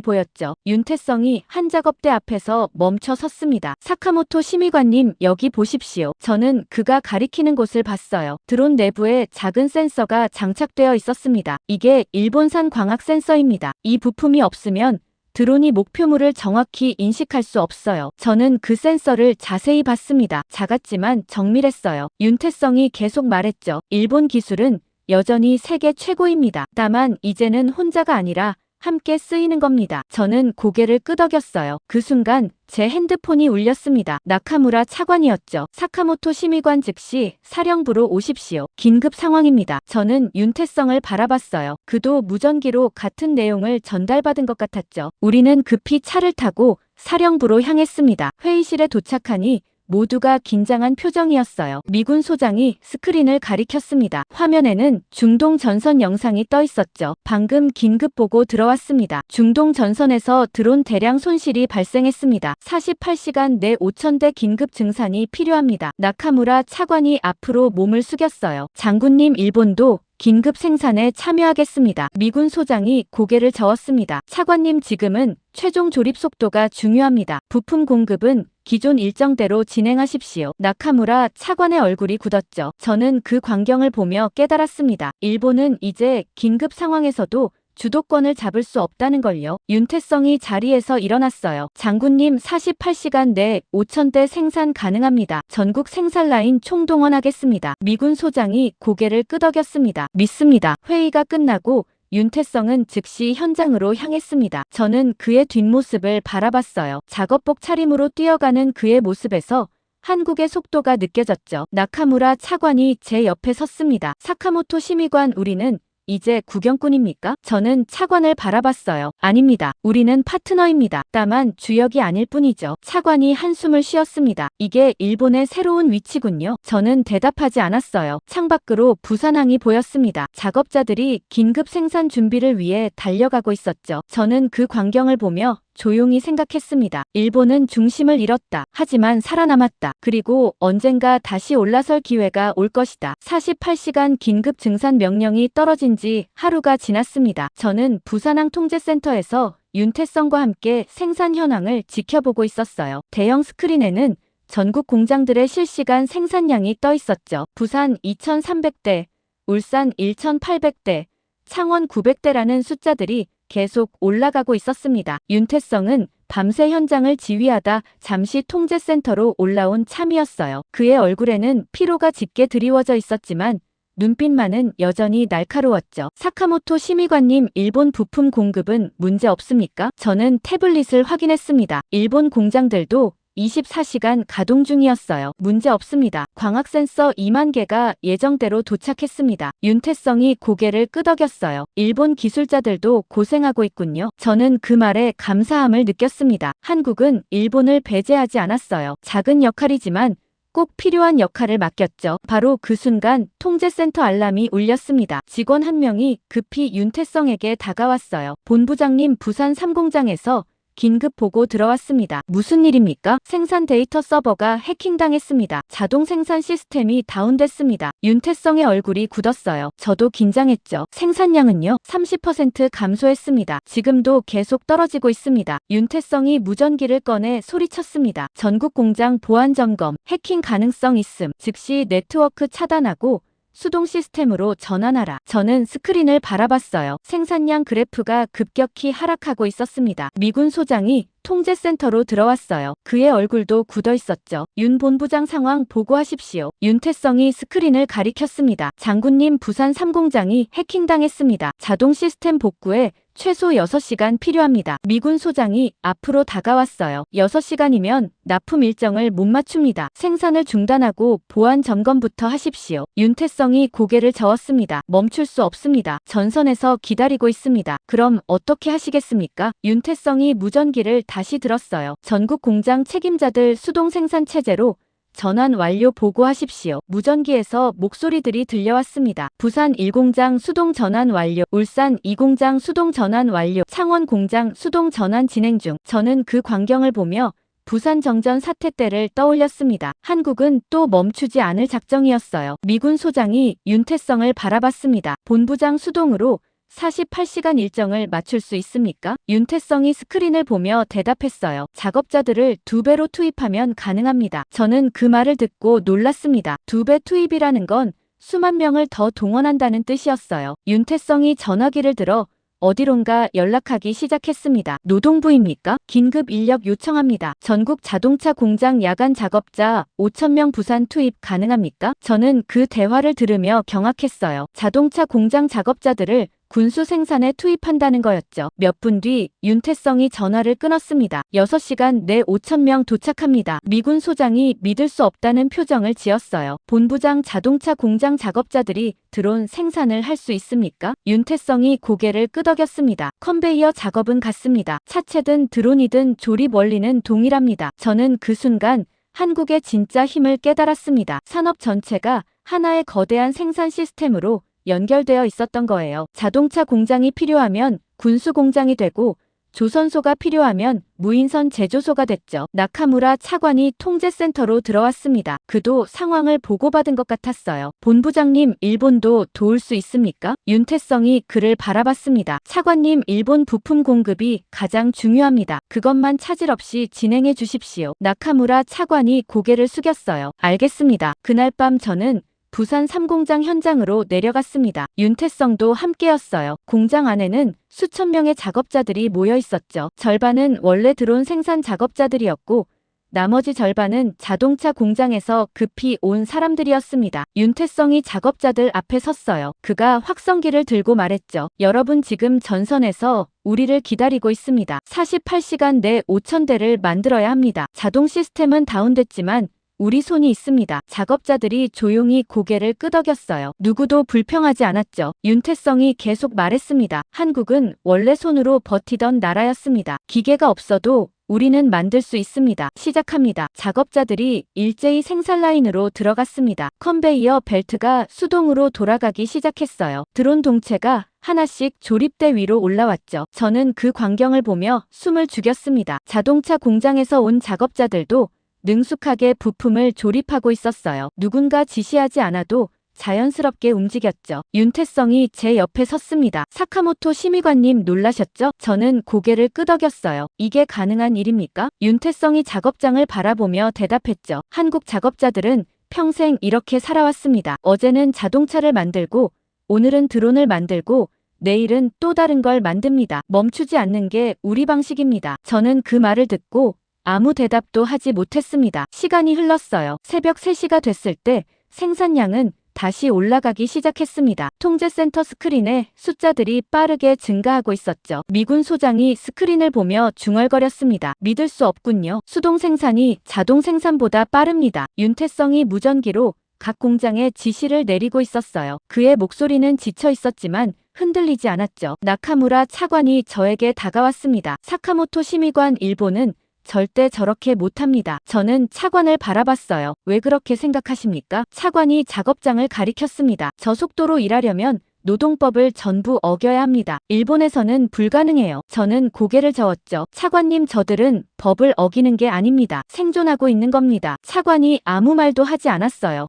보였죠. 윤태성이 한 작업대 앞에서 멈춰 섰습니다. 사카모토 심의관님, 여기 보십시오. 저는 그가 가리키는 곳을 봤어요. 드론 내부에 작은 센서가 장착되어 있었습니다. 이게 일본산 광학 센서입니다. 이 부품이 없으면 드론이 목표물을 정확히 인식할 수 없어요. 저는 그 센서를 자세히 봤습니다. 작았지만 정밀했어요. 윤태성이 계속 말했죠. 일본 기술은 여전히 세계 최고입니다. 다만 이제는 혼자가 아니라 함께 쓰이는 겁니다. 저는 고개를 끄덕였어요. 그 순간 제 핸드폰이 울렸습니다. 나카무라 차관이었죠. 사카모토 심의관, 즉시 사령부로 오십시오. 긴급 상황입니다. 저는 윤태성을 바라봤어요. 그도 무전기로 같은 내용을 전달받은 것 같았죠. 우리는 급히 차를 타고 사령부로 향했습니다. 회의실에 도착하니 모두가 긴장한 표정이었어요. 미군 소장이 스크린을 가리켰습니다. 화면에는 중동 전선 영상이 떠 있었죠. 방금 긴급 보고 들어왔습니다. 중동 전선에서 드론 대량 손실이 발생했습니다. 48시간 내 5,000대 긴급 증산이 필요합니다. 나카무라 차관이 앞으로 몸을 숙였어요. 장군님, 일본도 긴급 생산에 참여하겠습니다. 미군 소장이 고개를 저었습니다. 차관님, 지금은 최종 조립 속도가 중요합니다. 부품 공급은 기존 일정대로 진행하십시오. 나카무라 차관의 얼굴이 굳었죠. 저는 그 광경을 보며 깨달았습니다. 일본은 이제 긴급 상황에서도 주도권을 잡을 수 없다는 걸요. 윤태성이 자리에서 일어났어요. 장군님, 48시간 내 5,000대 생산 가능합니다. 전국 생산 라인 총동원하겠습니다. 미군 소장이 고개를 끄덕였습니다. 믿습니다. 회의가 끝나고 윤태성은 즉시 현장으로 향했습니다. 저는 그의 뒷모습을 바라봤어요. 작업복 차림으로 뛰어가는 그의 모습에서 한국의 속도가 느껴졌죠. 나카무라 차관이 제 옆에 섰습니다. 사카모토 심의관, 우리는 이제 구경꾼입니까? 저는 차관을 바라봤어요. 아닙니다. 우리는 파트너입니다. 다만 주역이 아닐 뿐이죠. 차관이 한숨을 쉬었습니다. 이게 일본의 새로운 위치군요. 저는 대답하지 않았어요. 창밖으로 부산항이 보였습니다. 작업자들이 긴급 생산 준비를 위해 달려가고 있었죠. 저는 그 광경을 보며 조용히 생각했습니다. 일본은 중심을 잃었다. 하지만 살아남았다. 그리고 언젠가 다시 올라설 기회가 올 것이다. 48시간 긴급 증산 명령이 떨어진 지 하루가 지났습니다. 저는 부산항 통제센터에서 윤태성과 함께 생산 현황을 지켜보고 있었어요. 대형 스크린에는 전국 공장들의 실시간 생산량이 떠 있었죠. 부산 2,300대, 울산 1,800대, 창원 900대라는 숫자들이 계속 올라가고 있었습니다. 윤태성은 밤새 현장을 지휘하다 잠시 통제센터로 올라온 참이었어요. 그의 얼굴에는 피로가 짙게 드리워져 있었지만 눈빛만은 여전히 날카로웠죠. 사카모토 심의관님, 일본 부품 공급은 문제 없습니까? 저는 태블릿을 확인했습니다. 일본 공장들도 24시간 가동 중이었어요. 문제 없습니다. 광학 센서 2만 개가 예정대로 도착했습니다. 윤태성이 고개를 끄덕였어요. 일본 기술자들도 고생하고 있군요. 저는 그 말에 감사함을 느꼈습니다. 한국은 일본을 배제하지 않았어요. 작은 역할이지만 꼭 필요한 역할을 맡겼죠. 바로 그 순간 통제센터 알람이 울렸습니다. 직원 한 명이 급히 윤태성에게 다가왔어요. 본부장님, 부산 3공장에서 긴급 보고 들어왔습니다. 무슨 일입니까? 생산 데이터 서버가 해킹당했습니다. 자동 생산 시스템이 다운됐습니다. 윤태성의 얼굴이 굳었어요. 저도 긴장했죠. 생산량은요? 30% 감소했습니다. 지금도 계속 떨어지고 있습니다. 윤태성이 무전기를 꺼내 소리쳤습니다. 전국 공장 보안 점검, 해킹 가능성 있음. 즉시 네트워크 차단하고 수동 시스템으로 전환하라. 저는 스크린을 바라봤어요. 생산량 그래프가 급격히 하락하고 있었습니다. 미군 소장이 통제센터로 들어왔어요. 그의 얼굴도 굳어 있었죠. 윤 본부장, 상황 보고하십시오. 윤태성이 스크린을 가리켰습니다. 장군님, 부산 3공장이 해킹당했습니다. 자동 시스템 복구에 최소 6시간 필요합니다. 미군 소장이 앞으로 다가왔어요. 6시간이면 납품 일정을 못 맞춥니다. 생산을 중단하고 보안 점검부터 하십시오. 윤태성이 고개를 저었습니다. 멈출 수 없습니다. 전선에서 기다리고 있습니다. 그럼 어떻게 하시겠습니까? 윤태성이 무전기를 다시 들었어요. 전국 공장 책임자들 수동 생산 체제로 전환 완료 보고하십시오. 무전기에서 목소리들이 들려왔습니다. 부산 1공장 수동 전환 완료, 울산 2공장 수동 전환 완료, 창원 공장 수동 전환 진행 중. 저는 그 광경을 보며 부산 정전 사태 때를 떠올렸습니다. 한국은 또 멈추지 않을 작정이었어요. 미군 소장이 윤태성을 바라봤습니다. 본부장, 수동으로 48시간 일정을 맞출 수 있습니까? 윤태성이 스크린을 보며 대답했어요. 작업자들을 2배로 투입하면 가능합니다. 저는 그 말을 듣고 놀랐습니다. 2배 투입이라는 건 수만 명을 더 동원한다는 뜻이었어요. 윤태성이 전화기를 들어 어디론가 연락하기 시작했습니다. 노동부입니까? 긴급 인력 요청합니다. 전국 자동차 공장 야간 작업자 5,000명 부산 투입 가능합니까? 저는 그 대화를 들으며 경악했어요. 자동차 공장 작업자들을 군수 생산에 투입한다는 거였죠. 몇 분 뒤 윤태성이 전화를 끊었습니다. 6시간 내 5,000명 도착합니다. 미군 소장이 믿을 수 없다는 표정을 지었어요. 본부장, 자동차 공장 작업자들이 드론 생산을 할 수 있습니까? 윤태성이 고개를 끄덕였습니다. 컨베이어 작업은 같습니다. 차체든 드론이든 조립 원리는 동일합니다. 저는 그 순간 한국의 진짜 힘을 깨달았습니다. 산업 전체가 하나의 거대한 생산 시스템으로 연결되어 있었던 거예요. 자동차 공장이 필요하면 군수 공장이 되고 조선소가 필요하면 무인선 제조소가 됐죠. 나카무라 차관이 통제센터로 들어왔습니다. 그도 상황을 보고받은 것 같았어요. 본부장님, 일본도 도울 수 있습니까? 윤태성이 그를 바라봤습니다. 차관님, 일본 부품 공급이 가장 중요합니다. 그것만 차질 없이 진행해 주십시오. 나카무라 차관이 고개를 숙였어요. 알겠습니다. 그날 밤 저는 부산 3공장 현장으로 내려갔습니다. 윤태성도 함께였어요. 공장 안에는 수천 명의 작업자들이 모여 있었죠. 절반은 원래 드론 생산 작업자들이었고 나머지 절반은 자동차 공장에서 급히 온 사람들이었습니다. 윤태성이 작업자들 앞에 섰어요. 그가 확성기를 들고 말했죠. 여러분, 지금 전선에서 우리를 기다리고 있습니다. 48시간 내 5,000대를 만들어야 합니다. 자동 시스템은 다운됐지만 우리 손이 있습니다. 작업자들이 조용히 고개를 끄덕였어요. 누구도 불평하지 않았죠. 윤태성이 계속 말했습니다. 한국은 원래 손으로 버티던 나라였습니다. 기계가 없어도 우리는 만들 수 있습니다. 시작합니다. 작업자들이 일제히 생산 라인으로 들어갔습니다. 컨베이어 벨트가 수동으로 돌아가기 시작했어요. 드론 동체가 하나씩 조립대 위로 올라왔죠. 저는 그 광경을 보며 숨을 죽였습니다. 자동차 공장에서 온 작업자들도 능숙하게 부품을 조립하고 있었어요. 누군가 지시하지 않아도 자연스럽게 움직였죠. 윤태성이 제 옆에 섰습니다. 사카모토 심의관님 놀라셨죠? 저는 고개를 끄덕였어요. 이게 가능한 일입니까? 윤태성이 작업장을 바라보며 대답했죠. 한국 작업자들은 평생 이렇게 살아왔습니다. 어제는 자동차를 만들고, 오늘은 드론을 만들고, 내일은 또 다른 걸 만듭니다. 멈추지 않는 게 우리 방식입니다. 저는 그 말을 듣고 아무 대답도 하지 못했습니다. 시간이 흘렀어요. 새벽 3시가 됐을 때 생산량은 다시 올라가기 시작했습니다. 통제센터 스크린에 숫자들이 빠르게 증가하고 있었죠. 미군 소장이 스크린을 보며 중얼거렸습니다. 믿을 수 없군요. 수동 생산이 자동 생산보다 빠릅니다. 윤태성이 무전기로 각 공장에 지시를 내리고 있었어요. 그의 목소리는 지쳐 있었지만 흔들리지 않았죠. 나카무라 차관이 저에게 다가왔습니다. 사카모토 심의관 일본은 절대 저렇게 못합니다. 저는 차관을 바라봤어요. 왜 그렇게 생각하십니까? 차관이 작업장을 가리켰습니다. 저 속도로 일하려면 노동법을 전부 어겨야 합니다. 일본에서는 불가능해요. 저는 고개를 저었죠. 차관님, 저들은 법을 어기는 게 아닙니다. 생존하고 있는 겁니다. 차관이 아무 말도 하지 않았어요.